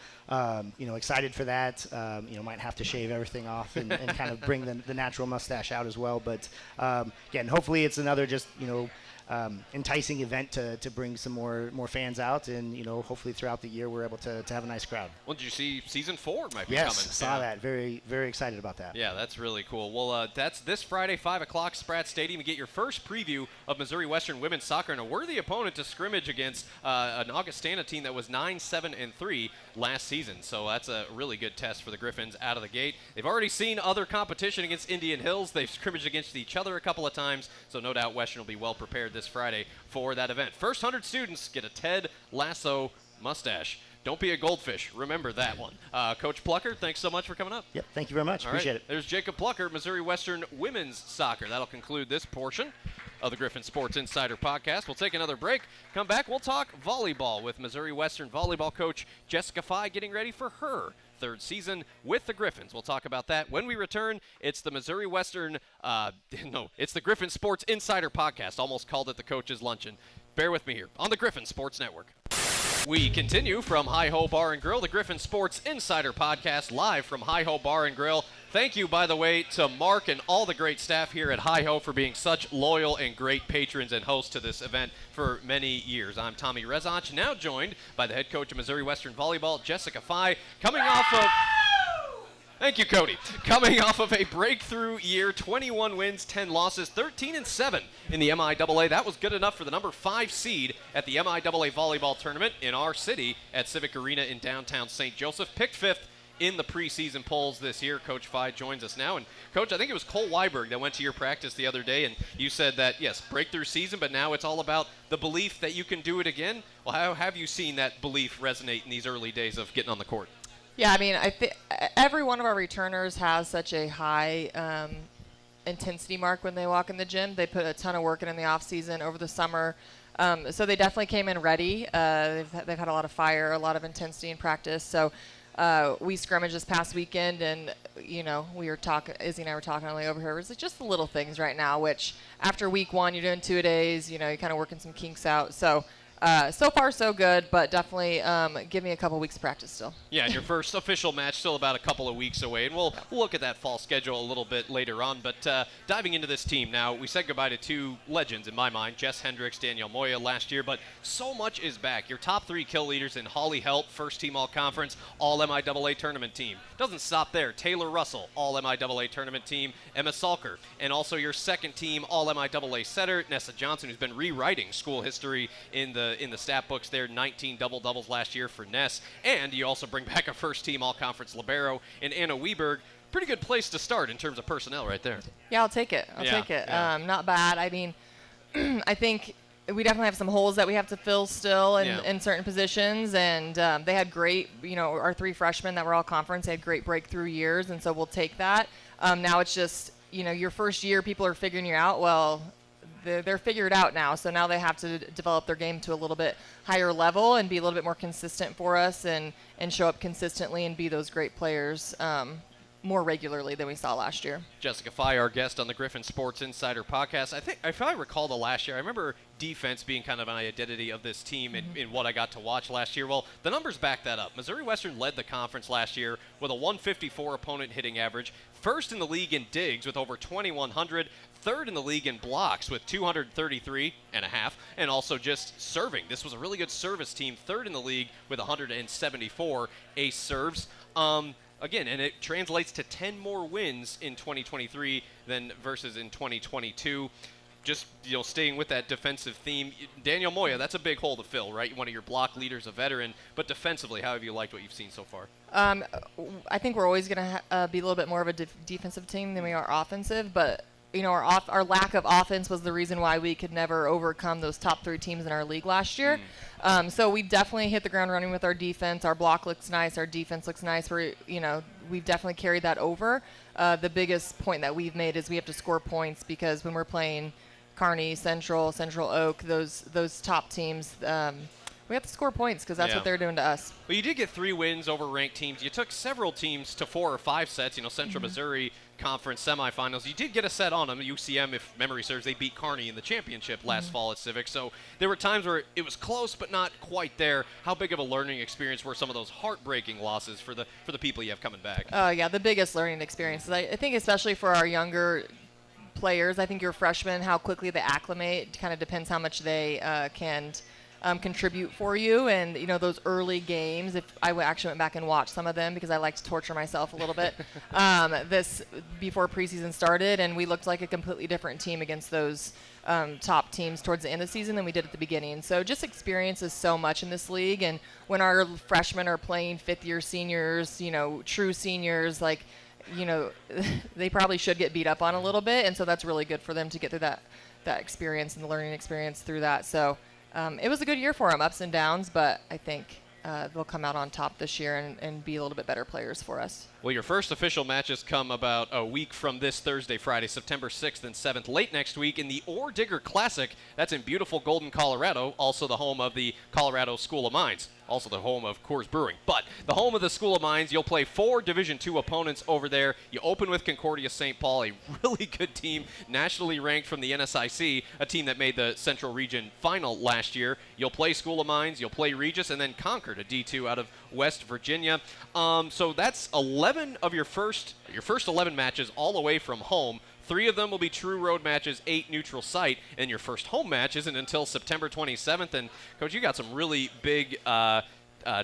excited for that. Might have to shave everything off and kind of bring the natural mustache out as well. But again, hopefully it's another just enticing event to bring some more fans out, and hopefully throughout the year we're able to have a nice crowd. Well, did you see season 4 might be coming? Yes, saw that. Very, very excited about that. Yeah, that's really cool. Well, that's this Friday, 5 o'clock, Spratt Stadium. You get your first preview of Missouri Western women's soccer and a worthy opponent to scrimmage against an Augustana team that was 9-7-3 last season. So that's a really good test for the Griffins out of the gate. They've already seen other competition against Indian Hills. They've scrimmaged against each other a couple of times, so no doubt Western will be well prepared this Friday for that event. First 100 students get a Ted Lasso mustache. Don't be a goldfish. Remember that one. Coach Plucker, thanks so much for coming up. Yep, thank you very much. Appreciate it. There's Jacob Plucker, Missouri Western women's soccer. That'll conclude this portion of the Griffon Sports Insider Podcast. We'll take another break. Come back, we'll talk volleyball with Missouri Western volleyball coach Jessica Fye getting ready for her third season with the Griffins. We'll talk about that when we return. It's the Missouri Western, it's the Griffon Sports Insider Podcast. Almost called it the Coach's Luncheon. Bear with me here on the Griffon Sports Network. We continue from Hi-Ho Bar and Grill, the Griffon Sports Insider Podcast, live from Hi-Ho Bar and Grill. Thank you, by the way, to Mark and all the great staff here at Hi-Ho for being such loyal and great patrons and hosts to this event for many years. I'm Tommy Rezac, now joined by the head coach of Missouri Western Volleyball, Jessica Fye, coming off of... Thank you, Cody. Coming off of a breakthrough year, 21 wins, 10 losses, 13-7 in the MIAA. That was good enough for the number 5 seed at the MIAA volleyball tournament in our city at Civic Arena in downtown St. Joseph. Picked 5th in the preseason polls this year. Coach Fye joins us now. And, Coach, I think it was Cole Weiberg that went to your practice the other day, and you said that, yes, breakthrough season, but now it's all about the belief that you can do it again. Well, how have you seen that belief resonate in these early days of getting on the court? Yeah, I mean, I think every one of our returners has such a high intensity mark when they walk in the gym. They put a ton of work in the off season over the summer, so they definitely came in ready. They've had a lot of fire, a lot of intensity in practice. So we scrimmaged this past weekend, and we were talking. Izzy and I were talking on the way over here. It's just the little things right now. Which after week 1, you're doing 2-a-days. You're kind of working some kinks out. So. So far, so good, but definitely give me a couple weeks of practice still. Yeah, and your first official match still about a couple of weeks away, and we'll look at that fall schedule a little bit later on. But diving into this team now, we said goodbye to 2 legends in my mind, Jess Hendricks, Danielle Moya last year, but so much is back. Your top 3 kill leaders in Holly Helt, first team all-conference, all-MIAA tournament team. Doesn't stop there. Taylor Russell, all-MIAA tournament team, Emma Salker, and also your second team all-MIAA setter, Nessa Johnson, who's been rewriting school history in the stat books there, 19 double-doubles last year for Ness. And you also bring back a first-team all-conference libero in Anna Weberg. Pretty good place to start in terms of personnel right there. Yeah, I'll take it. I'll take it. Yeah. Not bad. I mean, I think we definitely have some holes that we have to fill still in certain positions. And they had great, our 3 freshmen that were all conference, they had great breakthrough years, and so we'll take that. Now it's just, your first year, people are figuring you out. Well, they're figured out now, so now they have to develop their game to a little bit higher level and be a little bit more consistent for us and show up consistently and be those great players more regularly than we saw last year. Jessica Fye, our guest on the Griffon Sports Insider Podcast. I think, if I recall the last year, I remember defense being kind of an identity of this team in what I got to watch last year. Well, the numbers back that up. Missouri Western led the conference last year with a 154 opponent hitting average, first in the league in digs with over 2,100, third in the league in blocks with 233.5, and also just serving. This was a really good service team, third in the league with 174 ace serves. Again, and it translates to 10 more wins in 2023 than versus in 2022. Just, staying with that defensive theme, Danielle Moya, that's a big hole to fill, right? One of your block leaders, a veteran. But defensively, how have you liked what you've seen so far? I think we're always going to be a little bit more of a defensive team than we are offensive, but our lack of offense was the reason why we could never overcome those top 3 teams in our league last year. So we definitely hit the ground running with our defense. Our block looks nice. Our defense looks nice. We've definitely carried that over. The biggest point that we've made is we have to score points, because when we're playing Kearney, Central Oak, those top teams, We have to score points because that's what they're doing to us. Well, you did get 3 wins over ranked teams. You took several teams to 4 or 5 sets. Central Missouri Conference semifinals. You did get a set on them. UCM, if memory serves, they beat Kearney in the championship last fall at Civic. So there were times where it was close but not quite there. How big of a learning experience were some of those heartbreaking losses for the people you have coming back? Oh, yeah, the biggest learning experiences. I think especially for our younger players, I think your freshmen, how quickly they acclimate kind of depends how much they can contribute for you. And those early games, if I actually went back and watched some of them because I like to torture myself a little bit this before preseason started, and we looked like a completely different team against those top teams towards the end of the season than we did at the beginning. So just experiences so much in this league, and when our freshmen are playing fifth-year seniors, true seniors, like they probably should get beat up on a little bit, and so that's really good for them to get through that experience and the learning experience through that. So it was a good year for them, ups and downs, but I think they'll come out on top this year and be a little bit better players for us. Well, your first official matches come about a week from this Thursday, Friday, September 6th and 7th, late next week in the Ore Digger Classic. That's in beautiful Golden, Colorado, also the home of the Colorado School of Mines, also the home of Coors Brewing. But the home of the School of Mines, you'll play 4 Division II opponents over there. You open with Concordia St. Paul, a really good team, nationally ranked from the NSIC, a team that made the Central Region Final last year. You'll play School of Mines, you'll play Regis, and then Concord, a D2 out of West Virginia. So that's 11 of your first 11 matches all away from home. 3 of them will be true road matches, 8 neutral site, and your first home match isn't until September 27th. And, Coach, you got some really big,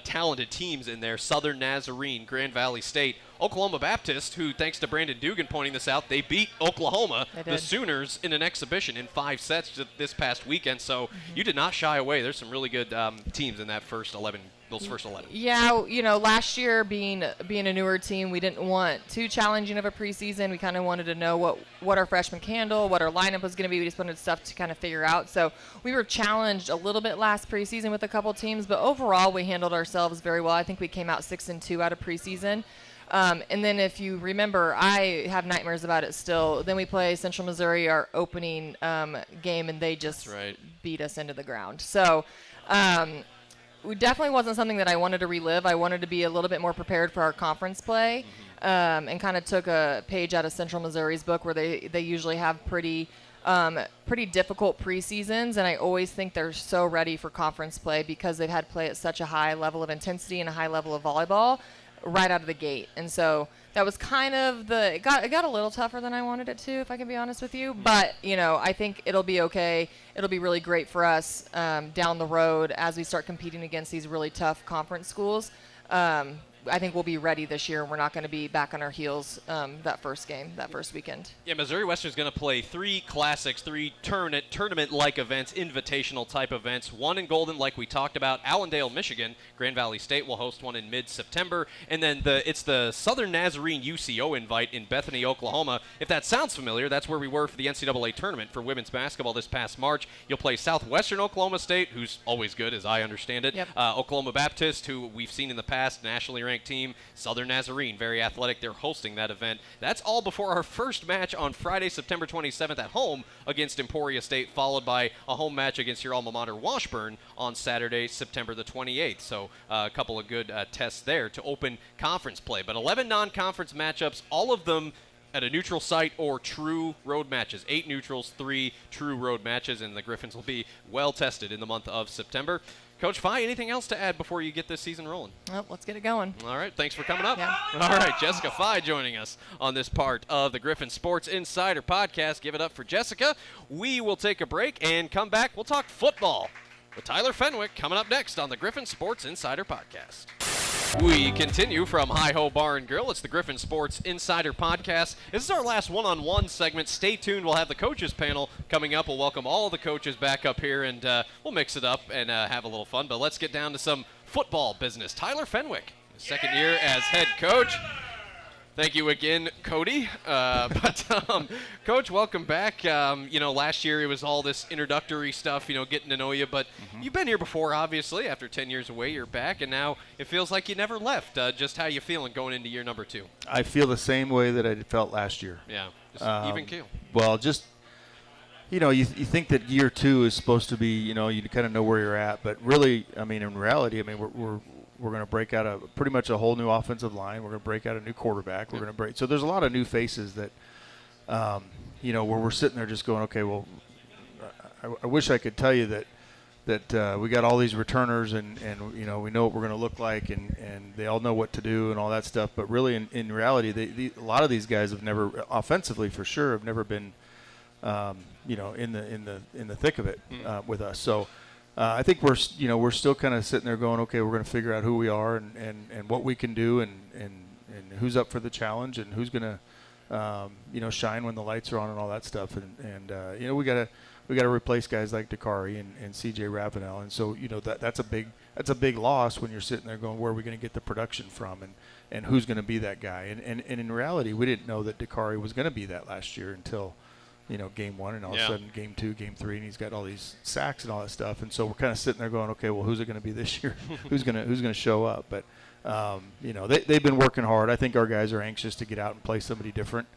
talented teams in there. Southern Nazarene, Grand Valley State, Oklahoma Baptist, who, thanks to Brandon Dugan pointing this out, they beat Oklahoma, the Sooners, in an exhibition in 5 sets this past weekend. So you did not shy away. There's some really good teams in that first 11. Those first 11. Yeah, last year being a newer team, we didn't want too challenging of a preseason. We kind of wanted to know what our freshmen can handle, what our lineup was going to be. We just wanted stuff to kind of figure out. So we were challenged a little bit last preseason with a couple teams, but overall we handled ourselves very well. I think we came out 6-2 out of preseason. And then if you remember, I have nightmares about it still. Then we play Central Missouri, our opening game, and they just beat us into the ground. So it definitely wasn't something that I wanted to relive. I wanted to be a little bit more prepared for our conference play, and kind of took a page out of Central Missouri's book where they usually have pretty difficult preseasons, and I always think they're so ready for conference play because they've had to play at such a high level of intensity and a high level of volleyball right out of the gate. And so that was kind of it got a little tougher than I wanted it to, if I can be honest with you. But, I think it'll be okay. It'll be really great for us down the road as we start competing against these really tough conference schools. I think we'll be ready this year, and we're not going to be back on our heels that first weekend. Yeah, Missouri Western's going to play 3 classics, 3 tournament-like events, invitational type events. One in Golden, like we talked about. Allendale, Michigan. Grand Valley State will host one in mid-September. And then it's the Southern Nazarene UCO invite in Bethany, Oklahoma. If that sounds familiar, that's where we were for the NCAA tournament for women's basketball this past March. You'll play Southwestern Oklahoma State, who's always good, as I understand it. Yep. Oklahoma Baptist, who we've seen in the past, nationally ranked team. Southern Nazarene, very athletic. They're hosting that event. That's all before our first match on Friday, September 27th at home against Emporia State, followed by a home match against your alma mater, Washburn, on Saturday, September the 28th. So a couple of good tests there to open conference play. But 11 non-conference matchups, all of them at a neutral site or true road matches. 8 neutrals, 3 true road matches, and the Griffins will be well tested in the month of September. Coach Fye, anything else to add before you get this season rolling? Well, let's get it going. All right, thanks for coming up. Yeah. All right, Jessica Fye joining us on this part of the Griffon Sports Insider Podcast. Give it up for Jessica. We will take a break and come back. We'll talk football with Tyler Fenwick coming up next on the Griffon Sports Insider Podcast. We continue from Hi-Ho Bar and Grill. It's the Griffon Sports Insider Podcast. This is our last one-on-one segment. Stay tuned. We'll have the coaches panel coming up. We'll welcome all the coaches back up here, and we'll mix it up and have a little fun. But let's get down to some football business. Tyler Fenwick, his second year as head coach. Thank you again, Cody. Coach, welcome back. Last year it was all this introductory stuff, getting to know you. But you've been here before, obviously. After 10 years away, you're back. And now it feels like you never left. Just how you feeling going into year number 2? I feel the same way that I felt last year. Yeah, just even keel. Well, just you think that year 2 is supposed to be, you kind of know where you're at, but really, in reality, we're going to break out pretty much a whole new offensive line. We're going to break out a new quarterback. We're going to so there's a lot of new faces that, where we're sitting there just going, okay, well, I wish I could tell you that we got all these returners and we know what we're going to look like and they all know what to do and all that stuff. But really, in reality, a lot of these guys have never, offensively for sure, have never been, in the thick of it with us. So I think we're still kind of sitting there going, okay, we're going to figure out who we are and what we can do and who's up for the challenge and who's going to shine when the lights are on and all that stuff. And we got to replace guys like Dakari and CJ Ravenel, and so that's a big loss when you're sitting there going, where are we going to get the production from, and who's going to be that guy? And in reality, we didn't know that Dakari was going to be that last year until game 1, and all of a sudden game 2, game 3, and he's got all these sacks and all that stuff, and so we're kind of sitting there going, okay, well, who's it going to be this year? who's going to show up? But they've been working hard. I think our guys are anxious to get out and play somebody different.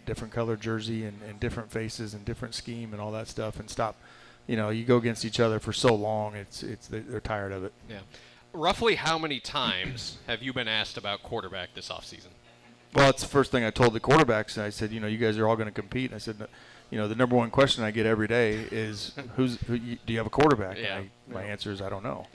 Different color jersey and different faces and different scheme and all that stuff, and stop. You go against each other for so long, they're tired of it. Yeah. Roughly how many times have you been asked about quarterback this offseason? Well, it's the first thing I told the quarterbacks, and I said, you guys are all going to compete. And I said, the number one question I get every day is, do you have a quarterback? Yeah. And my answer is, I don't know.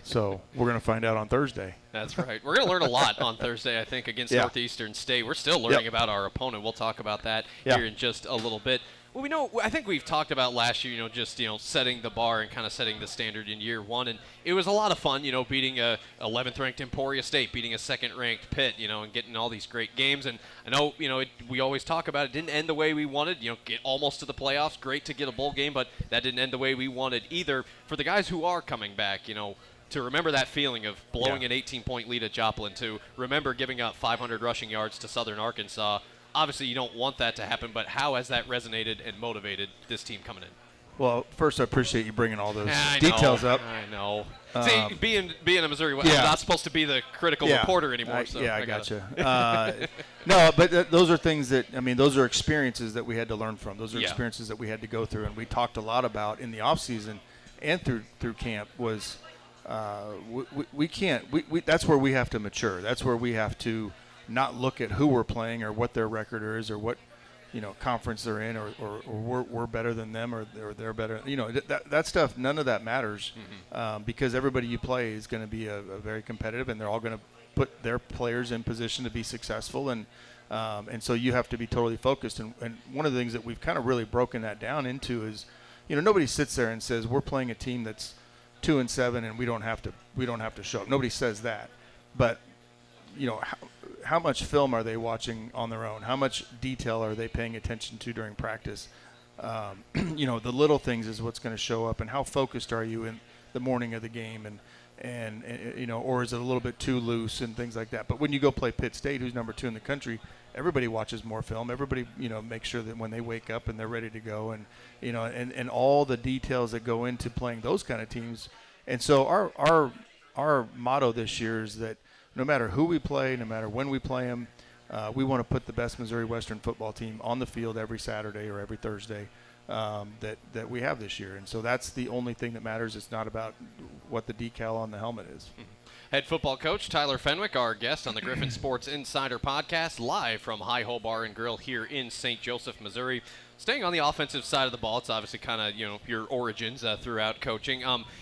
So we're going to find out on Thursday. That's right. We're going to learn a lot on Thursday, I think, against Northeastern State. We're still learning about our opponent. We'll talk about that here in just a little bit. Well, I think we've talked about last year, just setting the bar and kind of setting the standard in year 1, and it was a lot of fun, beating a 11th ranked Emporia State, beating a 2nd ranked Pitt, and getting all these great games. And I know, we always talk about it didn't end the way we wanted, get almost to the playoffs. Great to get a bowl game, but that didn't end the way we wanted either. For the guys who are coming back, to remember that feeling of blowing an 18-point lead at Joplin, to remember giving up 500 rushing yards to Southern Arkansas. Obviously, you don't want that to happen, but how has that resonated and motivated this team coming in? Well, first, I appreciate you bringing all those details up. I know. See, being a Missouri, I'm not supposed to be the critical reporter anymore. I gotcha. No, but those are things that, those are experiences that we had to learn from. Those are experiences that we had to go through, and we talked a lot about in the offseason and through camp was we can't. That's where we have to mature. That's where we have to not look at who we're playing or what their record is or what conference they're in or we're better than them or they're better. That stuff, none of that matters because everybody you play is going to be a very competitive, and they're all going to put their players in position to be successful, and so you have to be totally focused. And one of the things that we've kind of really broken that down into is, nobody sits there and says we're playing a team that's 2-7 and we don't have to show up. Nobody says that, but how much film are they watching on their own? How much detail are they paying attention to during practice? The little things is what's going to show up, and how focused are you in the morning of the game, and or is it a little bit too loose and things like that. But when you go play Pitt State, who's number 2 in the country, everybody watches more film. Everybody, makes sure that when they wake up and they're ready to go, and and all the details that go into playing those kind of teams. And so our motto this year is that no matter who we play, no matter when we play them, we want to put the best Missouri Western football team on the field every Saturday or every Thursday that we have this year. And so that's the only thing that matters. It's not about what the decal on the helmet is. Head football coach Tyler Fenwick, our guest on the Griffon Sports Insider Podcast, live from Hi-Ho Bar and Grill here in St. Joseph, Missouri. Staying on the offensive side of the ball, it's obviously kind of, your origins throughout coaching.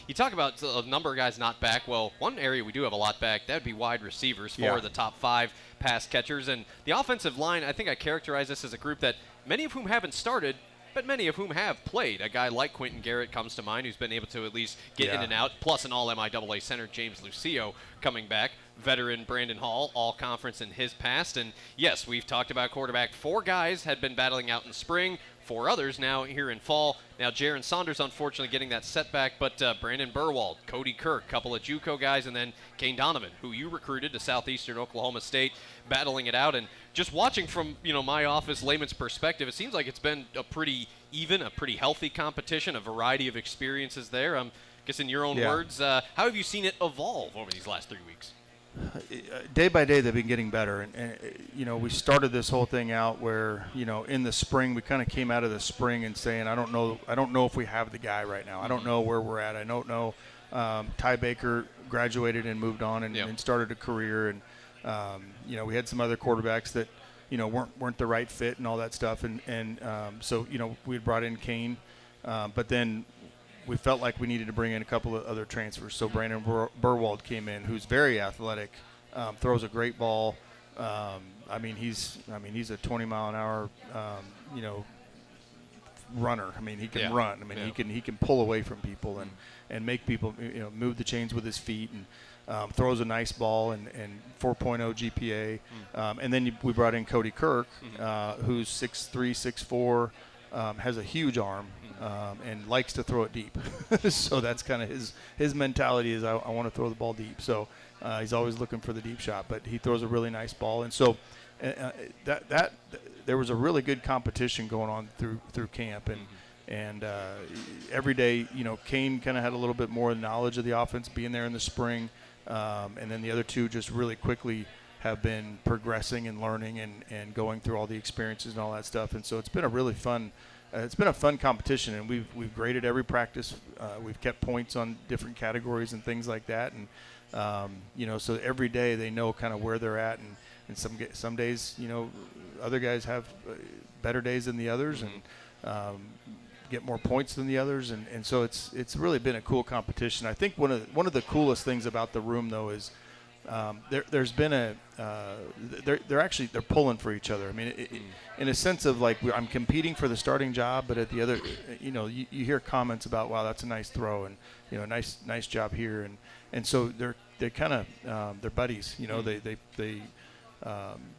You talk about a number of guys not back. Well, one area we do have a lot back, that would be wide receivers for the top 5 pass catchers. And the offensive line, I think I characterize this as a group that many of whom haven't started, but many of whom have played. A guy like Quentin Garrett comes to mind, who's been able to at least get in and out, plus an all-MIAA center, James Lucio, coming back. Veteran Brandon Hall, all-conference in his past. And, yes, we've talked about quarterback. 4 guys had been battling out in spring. 4 others now here in fall. Now, Jaron Saunders, unfortunately, getting that setback, but Brandon Burwald, Cody Kirk, couple of JUCO guys, and then Kane Donovan, who you recruited to Southeastern Oklahoma State, battling it out. And just watching from, my office layman's perspective, it seems like it's been a pretty even, a pretty healthy competition, a variety of experiences there. I guess in your own words, how have you seen it evolve over these last 3 weeks? day by day they've been getting better, and we started this whole thing out where in the spring we kind of came out of the spring and saying I don't know if we have the guy right now. I don't know where we're at. I don't know. Ty Baker graduated and moved on and started a career, and we had some other quarterbacks that weren't the right fit and all that stuff, and so we had brought in Kane, but then we felt like we needed to bring in a couple of other transfers. So Brandon Burwald came in, who's very athletic, throws a great ball. He's a 20-mile-an-hour, runner. He can run. He can pull away from people and make people move the chains with his feet, and throws a nice ball and 4.0 GPA. And then we brought in Cody Kirk, who's 6'3", 6'4", has a huge arm. And likes to throw it deep. So that's kind of his mentality is I want to throw the ball deep. So he's always looking for the deep shot, but he throws a really nice ball. And so that there was a really good competition going on through camp. And every day, Kane kind of had a little bit more knowledge of the offense being there in the spring. And then the other two just really quickly have been progressing and learning and going through all the experiences and all that stuff. And so it's been a really fun it's been a fun competition, and we've graded every practice. We've kept points on different categories and things like that, and so every day they know kind of where they're at, and some days other guys have better days than the others, and get more points than the others, and so it's really been a cool competition. I think one of the coolest things about the room though is there's been they're pulling for each other. In a sense of like I'm competing for the starting job, but at the other, you hear comments about, wow, that's a nice throw, and nice job here, and so they're kind of they're buddies.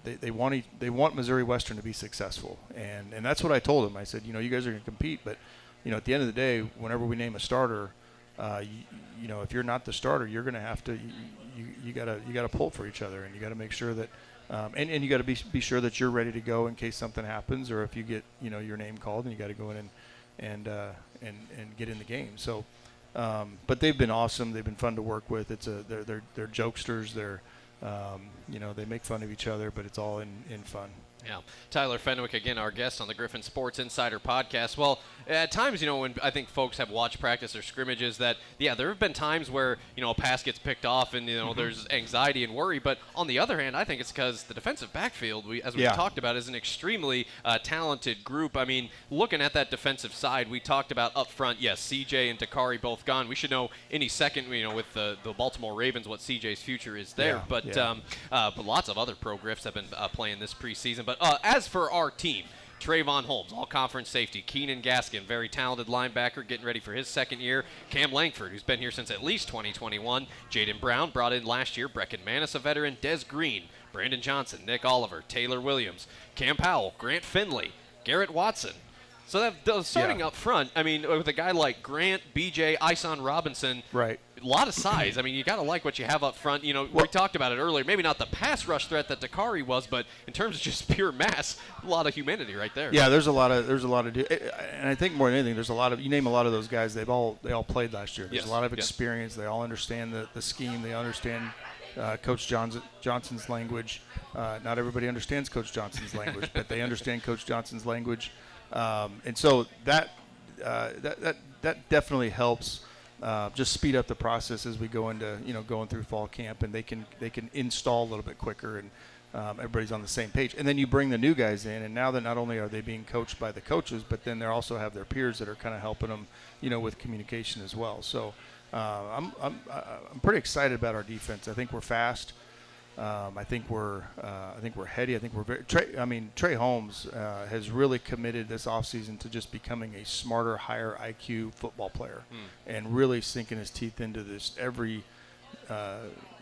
They want Missouri Western to be successful, and that's what I told them. I said, you guys are going to compete, but at the end of the day, whenever we name a starter, if you're not the starter, you're going to have to you gotta pull for each other, and you got to make sure that and you got to be sure that you're ready to go in case something happens, or if you get your name called, and you got to go in and get in the game. So but they've been awesome. They've been fun to work with. They're jokesters. They're they make fun of each other, but it's all in fun. Yeah. Tyler Fenwick, again, our guest on the Griffon Sports Insider Podcast. Well, at times, when I think folks have watched practice or scrimmages that, there have been times where, a pass gets picked off and, there's anxiety and worry. But on the other hand, I think it's because the defensive backfield, as we've talked about, is an extremely talented group. Looking at that defensive side, we talked about up front, yes, CJ and Dakari both gone. We should know any second, with the Baltimore Ravens, what CJ's future is there. But lots of other pro Griffs have been playing this preseason. But as for our team, Trayvon Holmes, all-conference safety. Keenan Gaskin, very talented linebacker, getting ready for his second year. Cam Langford, who's been here since at least 2021. Jaden Brown, brought in last year. Brecken Manis, a veteran. Des Green, Brandon Johnson, Nick Oliver, Taylor Williams, Cam Powell, Grant Finley, Garrett Watson. So starting up front, with a guy like Grant, BJ, Ison Robinson, right? A lot of size. You got to like what you have up front. We talked about it earlier. Maybe not the pass rush threat that Dakari was, but in terms of just pure mass, a lot of humanity right there. Yeah, there's a lot of, and I think more than anything, there's a lot of. You name a lot of those guys, they all played last year. There's a lot of experience. They all understand the scheme. They understand Coach Johnson's language. Not everybody understands Coach Johnson's language, but they understand Coach Johnson's language. And so that definitely helps just speed up the process as we go into going through fall camp, and they can install a little bit quicker, and everybody's on the same page. And then you bring the new guys in, and now that not only are they being coached by the coaches, but then they also have their peers that are kind of helping them with communication as well. So I'm pretty excited about our defense. I think we're fast. I think we're heady. I think we're Trey Holmes has really committed this offseason to just becoming a smarter, higher IQ football player, and really sinking his teeth into this every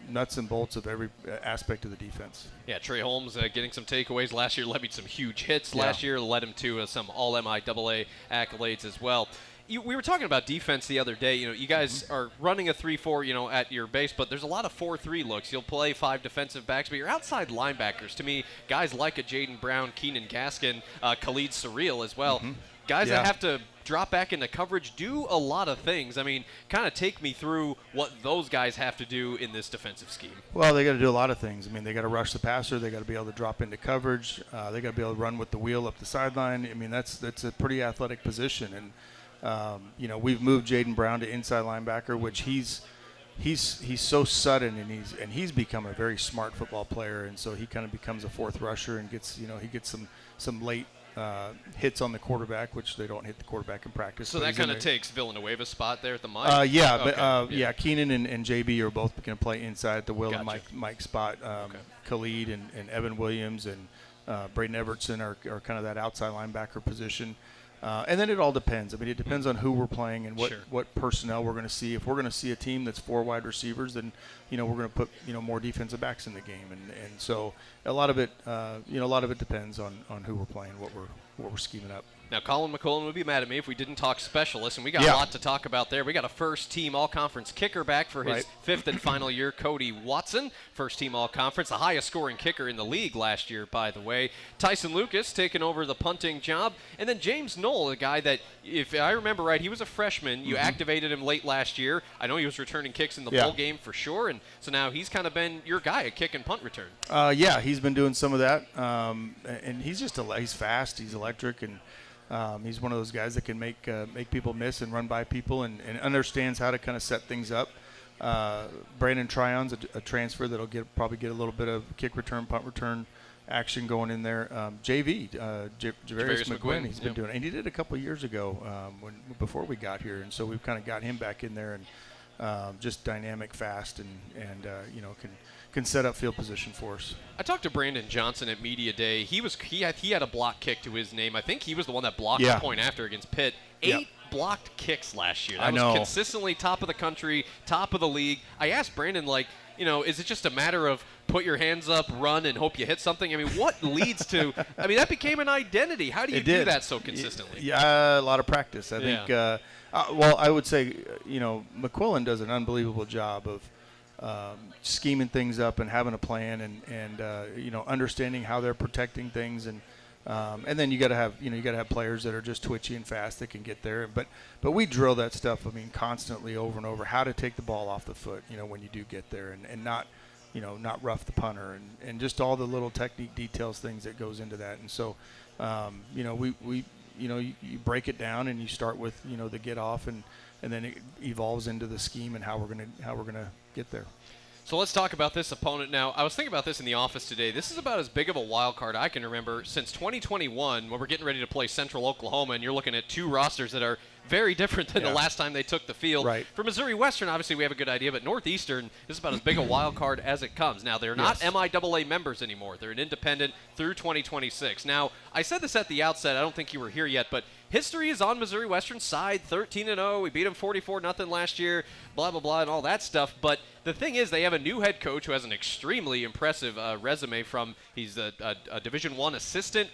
nuts and bolts of every aspect of the defense. Yeah, Trey Holmes getting some takeaways last year, led me some huge hits last year, led him to some All-MIAA accolades as well. We were talking about defense the other day. You guys are running a 3-4, at your base, but there's a lot of 4-3 looks. You'll play 5 defensive backs, but your outside linebackers, to me, guys like a Jaden Brown, Keenan Gaskin, Khalid Surreal as well. guys that have to drop back into coverage, do a lot of things. I mean, kind of take me through what those guys have to do in this defensive scheme. Well, they got to do a lot of things. I mean, they got to rush the passer. They got to be able to drop into coverage. They got to be able to run with the wheel up the sideline. I mean, that's a pretty athletic position. And we've moved Jaden Brown to inside linebacker, which he's so sudden, and he's become a very smart football player. And so he kind of becomes a fourth rusher and gets some late hits on the quarterback, which they don't hit the quarterback in practice. So that kind of takes Villanueva's spot there at the Mike? Keenan and JB are both going to play inside at the Will and Mike spot. Khalid and Evan Williams and Braden Evertson are kind of that outside linebacker position. And then it all depends. I mean, it depends on who we're playing and what personnel we're going to see. If we're going to see a team that's 4 wide receivers, then we're going to put more defensive backs in the game. And so a lot of it depends on who we're playing, what we're scheming up. Now, Colin McCullen would be mad at me if we didn't talk specialists, and we got a lot to talk about there. We got a first-team all-conference kicker back for his 5th and final year, Cody Watson, first-team all-conference, the highest-scoring kicker in the league last year, by the way. Tyson Lucas taking over the punting job, and then James Knoll, a guy that, if I remember right, he was a freshman. You activated him late last year. I know he was returning kicks in the bowl game for sure, and so now he's kind of been your guy at kick and punt return. He's been doing some of that, and he's fast, he's electric, and he's one of those guys that can make people miss and run by people and understands how to kind of set things up. Brandon Tryon's a transfer that'll probably get a little bit of kick return, punt return action going in there. Javarius McGuinn, he's been doing it. And he did a couple of years ago before we got here. And so we've kind of got him back in there and just dynamic, fast, and can set up field position for us. I talked to Brandon Johnson at Media Day. He had a block kick to his name. I think he was the one that blocked the point after against Pitt. 8 blocked kicks last year. That was consistently top of the country, top of the league. I asked Brandon, is it just a matter of put your hands up, run, and hope you hit something? I mean, what leads to – I mean, that became an identity. How do you do that so consistently? Yeah, a lot of practice. I think I would say, McQuillan does an unbelievable job of scheming things up and having a plan and understanding how they're protecting things and then you got to have players that are just twitchy and fast that can get there. But we drill that stuff. I mean, constantly over and over, how to take the ball off the foot. When you do get there and not rough the punter and just all the little technique details, things that goes into that. And so you break it down and you start with the get off and then it evolves into the scheme and how we're gonna get there. So let's talk about this opponent now. I was thinking about this in the office today. This is about as big of a wild card I can remember since 2021 when we're getting ready to play Central Oklahoma, and you're looking at 2 rosters that are very different than the last time they took the field. Right. For Missouri Western, obviously we have a good idea, but Northeastern is about as big a wild card as it comes. Now, they're not MIAA members anymore. They're an independent through 2026. Now, I said this at the outset. I don't think you were here yet, but history is on Missouri Western's side, 13-0. We beat them 44-0 last year, blah, blah, blah, and all that stuff. But the thing is, they have a new head coach who has an extremely impressive resume he's a Division I assistant,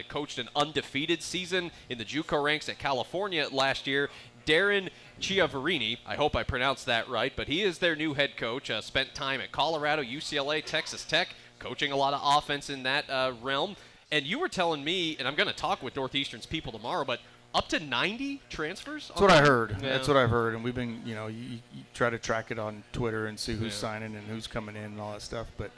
coached an undefeated season in the JUCO ranks at California last year. Darren Chiavarini, I hope I pronounced that right, but he is their new head coach, spent time at Colorado, UCLA, Texas Tech, coaching a lot of offense in that realm. And you were telling me, and I'm going to talk with Northeastern's people tomorrow, but up to 90 transfers? That's what I heard. Yeah. That's what I've heard. And we've been, you try to track it on Twitter and see who's signing and who's coming in and all that stuff. But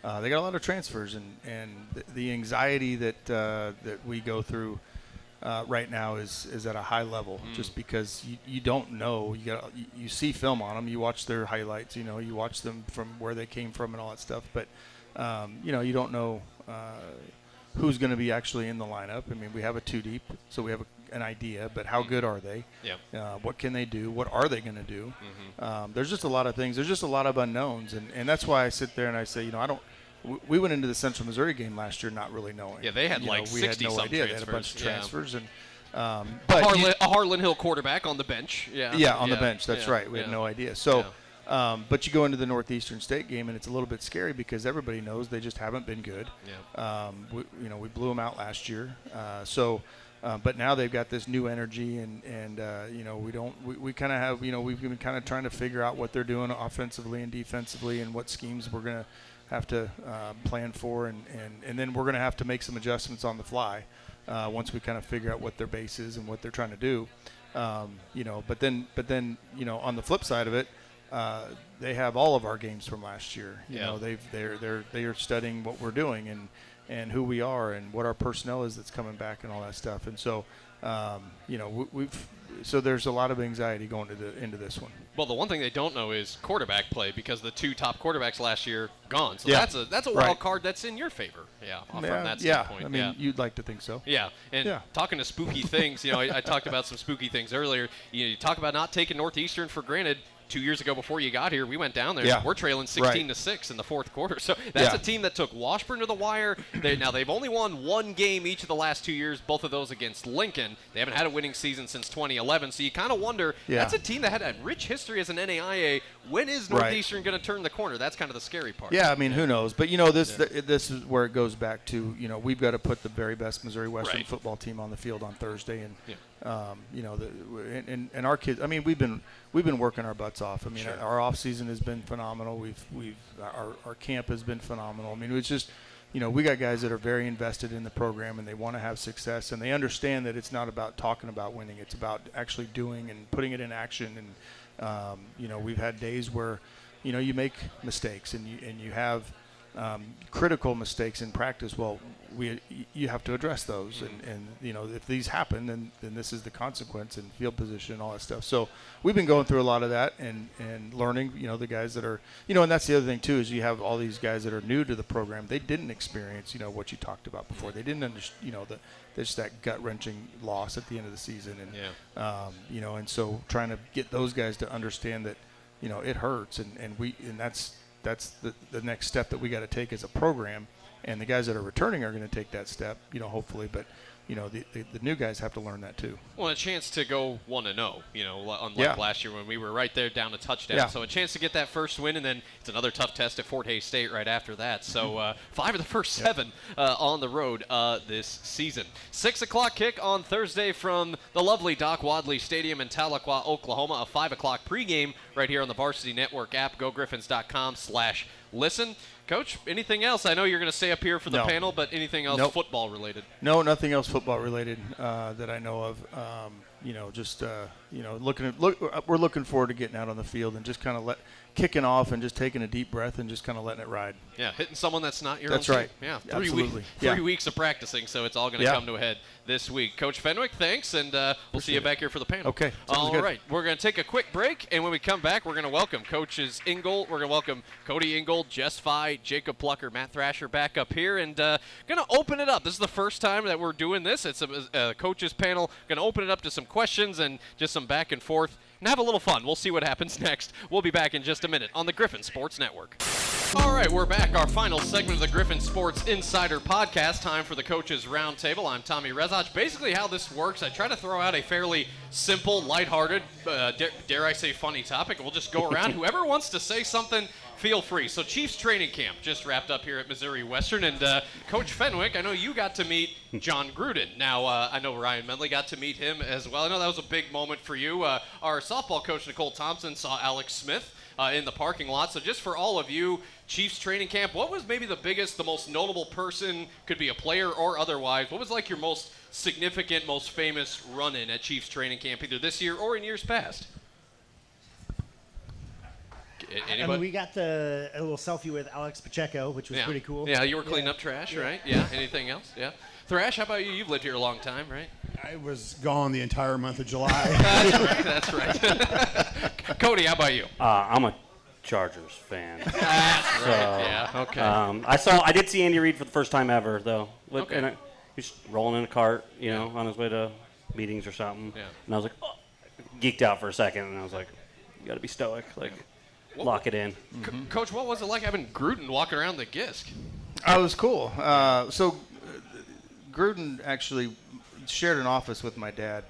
they got a lot of transfers. And the anxiety that we go through right now is at a high level just because you don't know. You see film on them. You watch their highlights. You watch them from where they came from and all that stuff. But, you don't know who's going to be actually in the lineup. I mean, we have a 2 deep, so we have an idea, but how good are they? What can they do? What are they going to do? There's just a lot of things. There's just a lot of unknowns, and that's why I sit there and I say, we went into the Central Missouri game last year not really knowing. Yeah, they had we 60 had no idea. Transfers. They had a bunch of transfers, and but a Harlan Hill quarterback on the bench. On the bench. That's right. We had no idea. So. But you go into the Northeastern State game, and it's a little bit scary because everybody knows they just haven't been good. We blew them out last year. But now they've got this new energy, and we kind of have, we've been kind of trying to figure out what they're doing offensively and defensively and what schemes we're going to have to plan for, and then we're going to have to make some adjustments on the fly. once we kind of figure out what their base is and what they're trying to do. But then on the flip side of it, they have all of our games from last year. You know, they are studying what we're doing and who we are and what our personnel is that's coming back and all that stuff. And so, so there's a lot of anxiety going into this one. Well, the one thing they don't know is quarterback play, because the 2 top quarterbacks last year gone. So that's a wild card that's in your favor. From that standpoint. I mean, you'd like to think so. Yeah, and talking to spooky things, I talked about some spooky things earlier. You talk about not taking Northeastern for granted. 2 years ago, before you got here, we went down there. Yeah. We're trailing 16-6 in the fourth quarter. So that's a team that took Washburn to the wire. Now they've only won 1 game each of the last 2 years, both of those against Lincoln. They haven't had a winning season since 2011. So you kind of wonder, that's a team that had a rich history as an NAIA. When is Northeastern going to turn the corner? That's kind of the scary part. Yeah, I mean, who knows? But, this is where it goes back to, we've got to put the very best Missouri Western football team on the field on Thursday. And, and our kids, I mean, we've been working our butts off. I mean, our off season has been phenomenal. Our camp has been phenomenal. I mean, it's just, we got guys that are very invested in the program and they want to have success, and they understand that it's not about talking about winning. It's about actually doing and putting it in action. And, we've had days where, you make mistakes and you have critical mistakes in practice. Well, you have to address those, and if these happen, then this is the consequence, and field position and all that stuff. So we've been going through a lot of that and learning. The guys that are and that's the other thing too, is you have all these guys that are new to the program. They didn't experience what you talked about before. They didn't understand there's that gut wrenching loss at the end of the season, and and so trying to get those guys to understand that it hurts, and that's the next step that we got to take as a program. And the guys that are returning are going to take that step, hopefully. But, the new guys have to learn that too. Well, a chance to go 1-0, unlike last year when we were right there down a touchdown. Yeah. So a chance to get that first win, and then it's another tough test at Fort Hays State right after that. So 5 of the first 7 on the road this season. 6 o'clock kick on Thursday from the lovely Doc Wadley Stadium in Tahlequah, Oklahoma. A 5 o'clock pregame right here on the Varsity Network app, gogriffins.com/listen. Coach, anything else? I know you're going to stay up here for the panel, but anything else football related? No, nothing else football related that I know of. We're looking forward to getting out on the field and just kind of kicking off and just taking a deep breath and just kind of letting it ride. Yeah, hitting someone that's not your own team. That's right. Yeah, absolutely. 3 weeks of practicing, so it's all going to come to a head this week. Coach Fenwick, thanks, and we'll see you back here for the panel. Okay, all good. Right, we're going to take a quick break, and when we come back, we're going to welcome Coaches Ingold. We're going to welcome Cody Ingold, Jess Fye, Jacob Plucker, Matt Thrasher back up here, and going to open it up. This is the first time that we're doing this. It's a coaches panel. Going to open it up to some questions and just some back and forth, and have a little fun. We'll see what happens next. We'll be back in just a minute on the Griffon Sports Network. All right, we're back. Our final segment of the Griffon Sports Insider Podcast. Time for the Coaches Roundtable. I'm Tommy Rezac. Basically how this works, I try to throw out a fairly simple, lighthearted, dare I say funny topic. We'll just go around. Whoever wants to say something, feel free. So Chiefs training camp just wrapped up here at Missouri Western, and Coach Fenwick, I know you got to meet John Gruden. Now, I know Ryan Medley got to meet him as well. I know that was a big moment for you. Our softball coach, Nicole Thompson, saw Alex Smith in the parking lot. So just for all of you, Chiefs training camp, what was maybe the biggest, the most notable person, could be a player or otherwise, what was like your most significant, most famous run-in at Chiefs training camp, either this year or in years past? Anybody? I mean, we got a little selfie with Alex Pacheco, which was pretty cool. Yeah, you were cleaning up trash, right? Yeah. Anything else? Yeah. Thrash, how about you? You've lived here a long time, right? I was gone the entire month of July. That's right. Cody, how about you? I'm a Chargers fan. That's right. Yeah. Okay. I did see Andy Reid for the first time ever, though. Okay. And he's rolling in a cart, on his way to meetings or something. Yeah. And I was like, geeked out for a second, and I was like, you got to be stoic, lock it in. Coach, what was it like having Gruden walking around the GISC? It was cool. Gruden actually shared an office with my dad.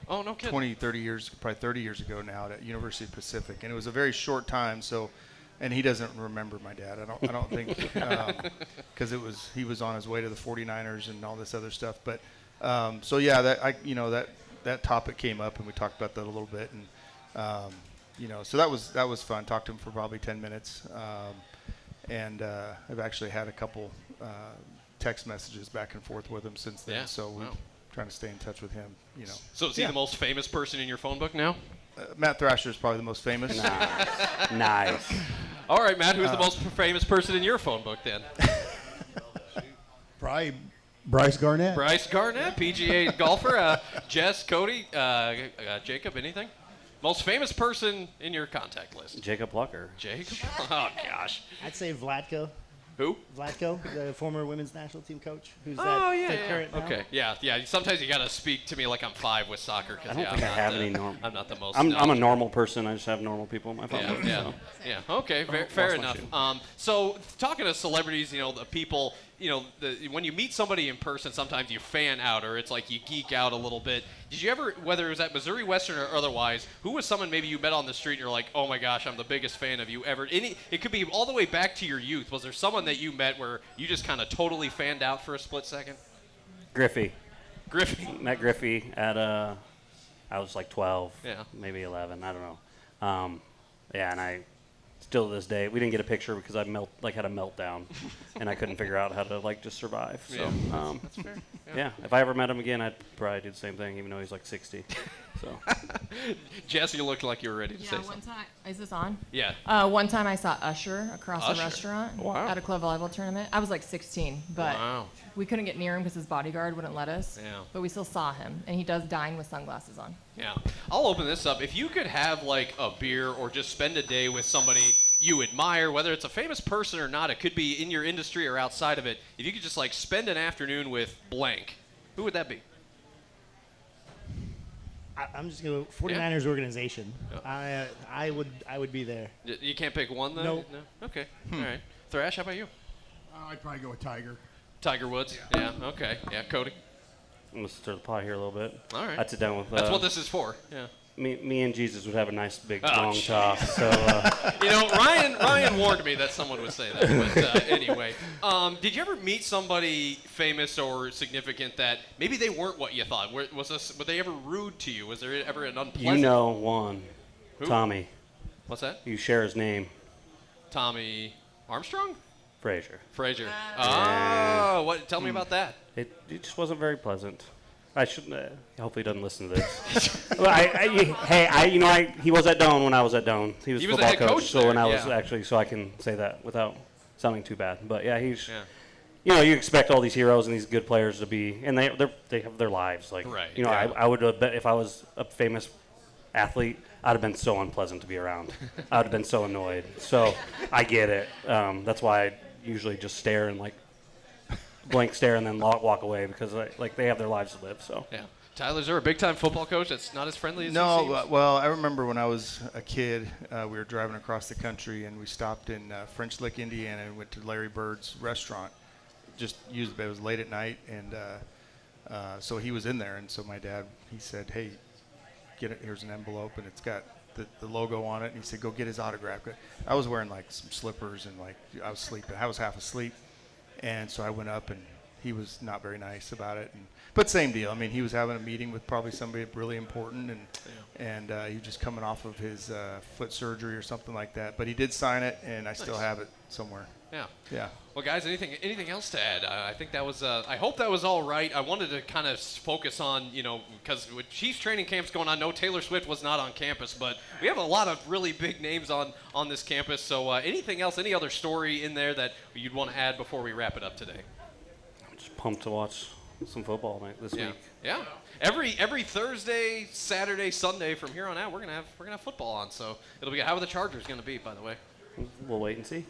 Oh, no kidding. 20, 30 years, probably 30 years ago now at University of Pacific. And it was a very short time, and he doesn't remember my dad. I don't think, because he was on his way to the 49ers and all this other stuff. But, that topic came up, and we talked about that a little bit. And, so that was fun. Talked to him for probably 10 minutes. And I've actually had a couple text messages back and forth with him since then. Yeah. So we're trying to stay in touch with him. So is he the most famous person in your phone book now? Matt Thrasher is probably the most famous. Nice. All right, Matt. Who's the most famous person in your phone book then? Probably Bryce Garnett. Bryce Garnett, PGA golfer. Jess, Cody, Jacob, anything? Most famous person in your contact list? Jacob Plucker. Jacob? Oh, gosh. I'd say Vlatko. Who? Vlatko, the former women's national team coach. Who's current now. Okay, yeah. Sometimes you got to speak to me like I'm 5 with soccer. I don't think I have any normal. I'm not the most. I'm a normal person. I just have normal people in my phone. Yeah. Okay, fair enough. So talking to celebrities, the people, when you meet somebody in person, sometimes you fan out or it's like you geek out a little bit. Did you ever, whether it was at Missouri Western or otherwise, who was someone maybe you met on the street and you're like, oh my gosh, I'm the biggest fan of you ever? It could be all the way back to your youth. Was there someone that you met where you just kind of totally fanned out for a split second? Griffey. Met Griffey at I was like 12, Yeah. maybe 11. I don't know. And I still to this day, we didn't get a picture because I had a meltdown, and I couldn't figure out how to just survive. So that's fair. Yeah, if I ever met him again, I'd probably do the same thing, even though he's like 60. So. Jess, you looked like you were ready to say one something. time, is this on? Yeah. One time I saw Usher across Usher? a restaurant Wow. at a club volleyball tournament. I was like 16, but Wow. we couldn't get near him because his bodyguard wouldn't let us. Yeah. But we still saw him, and he does dine with sunglasses on. Yeah. I'll open this up. If you could have like a beer or just spend a day with somebody you admire, whether it's a famous person or not, it could be in your industry or outside of it. If you could just like spend an afternoon with blank, who would that be? I'm just going to 49ers organization. I would be there. You can't pick one, though? Nope. No? Okay. All right. Thrash, how about you? I'd probably go with Tiger. Tiger Woods? Yeah. Okay. Yeah. Cody? I'm going to stir the pot here a little bit. All right. I'd sit down with... That's what this is for. Yeah. Me and Jesus would have a nice big Oh, long shit. talk. So, Ryan warned me that someone would say that. But anyway, did you ever meet somebody famous or significant that maybe they weren't what you thought? Were they ever rude to you? Was there ever an unpleasant? one. Who? Tommy. What's that? You share his name. Tommy Armstrong? Frazier. Frazier. Oh, tell me about that. It just wasn't very pleasant. I shouldn't. Hopefully, he doesn't listen to this. Well, he was at Doane when I was at Doane. He was the football head coach so there, when I was yeah. so I can say that without sounding too bad. But yeah, he's. Yeah. You expect all these heroes and these good players to be, and they have their lives. Like, right, I would have bet if I was a famous athlete, I'd have been so unpleasant to be around. I'd have been so annoyed. So I get it. That's why I usually just stare and blank stare and then walk away because they have their lives to live. So yeah. Tyler, is there a big-time football coach that's not as friendly as he No, seems? well, I remember when I was a kid, we were driving across the country and we stopped in French Lick, Indiana, and went to Larry Bird's restaurant. It was late at night, and so he was in there, and so my dad, he said, "Hey, get it. Here's an envelope, and it's got the logo on it." And he said, "Go get his autograph." I was wearing some slippers and I was sleeping. I was half asleep. And so I went up, and he was not very nice about it. But same deal. I mean, he was having a meeting with probably somebody really important, and he was just coming off of his foot surgery or something like that. But he did sign it, and I still have it somewhere. Yeah. Yeah. Well, guys, anything else to add? I think that was. I hope that was all right. I wanted to kind of focus on, because with Chiefs training camps going on, no, Taylor Swift was not on campus, but we have a lot of really big names on this campus. So, anything else? Any other story in there that you'd want to add before we wrap it up today? I'm just pumped to watch some football this week. Yeah. Every Thursday, Saturday, Sunday from here on out, we're gonna have football on. So it'll be. How are the Chargers gonna be, by the way? We'll wait and see.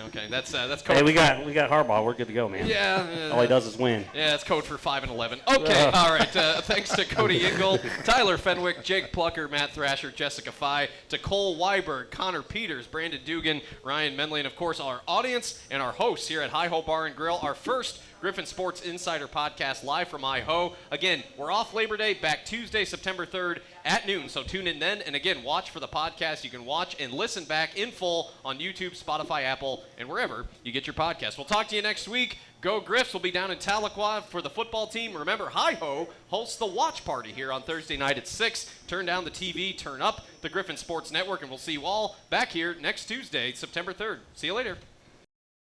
Okay, that's code. Hey, we got Harbaugh. We're good to go, man. Yeah. All he does is win. Yeah, it's code for 5-11. Okay, all right. Thanks to Cody Ingle, Tyler Fenwick, Jake Plucker, Matt Thrasher, Jessica Fye, to Cole Weiberg, Connor Peters, Brandon Dugan, Ryan Menley, and of course our audience and our hosts here at Hi Ho Bar and Grill. Our first Griffon Sports Insider Podcast live from Hi-Ho. Again, we're off Labor Day, back Tuesday, September 3rd at noon, so tune in then. And again, watch for the podcast. You can watch and listen back in full on YouTube, Spotify, Apple, and wherever you get your podcast. We'll talk to you next week. Go Griffs. We'll be down in Tahlequah for the football team. Remember, Hi-Ho hosts the watch party here on Thursday night at 6. Turn down the TV, turn up the Griffon Sports Network, and we'll see you all back here next Tuesday, September 3rd. See you later.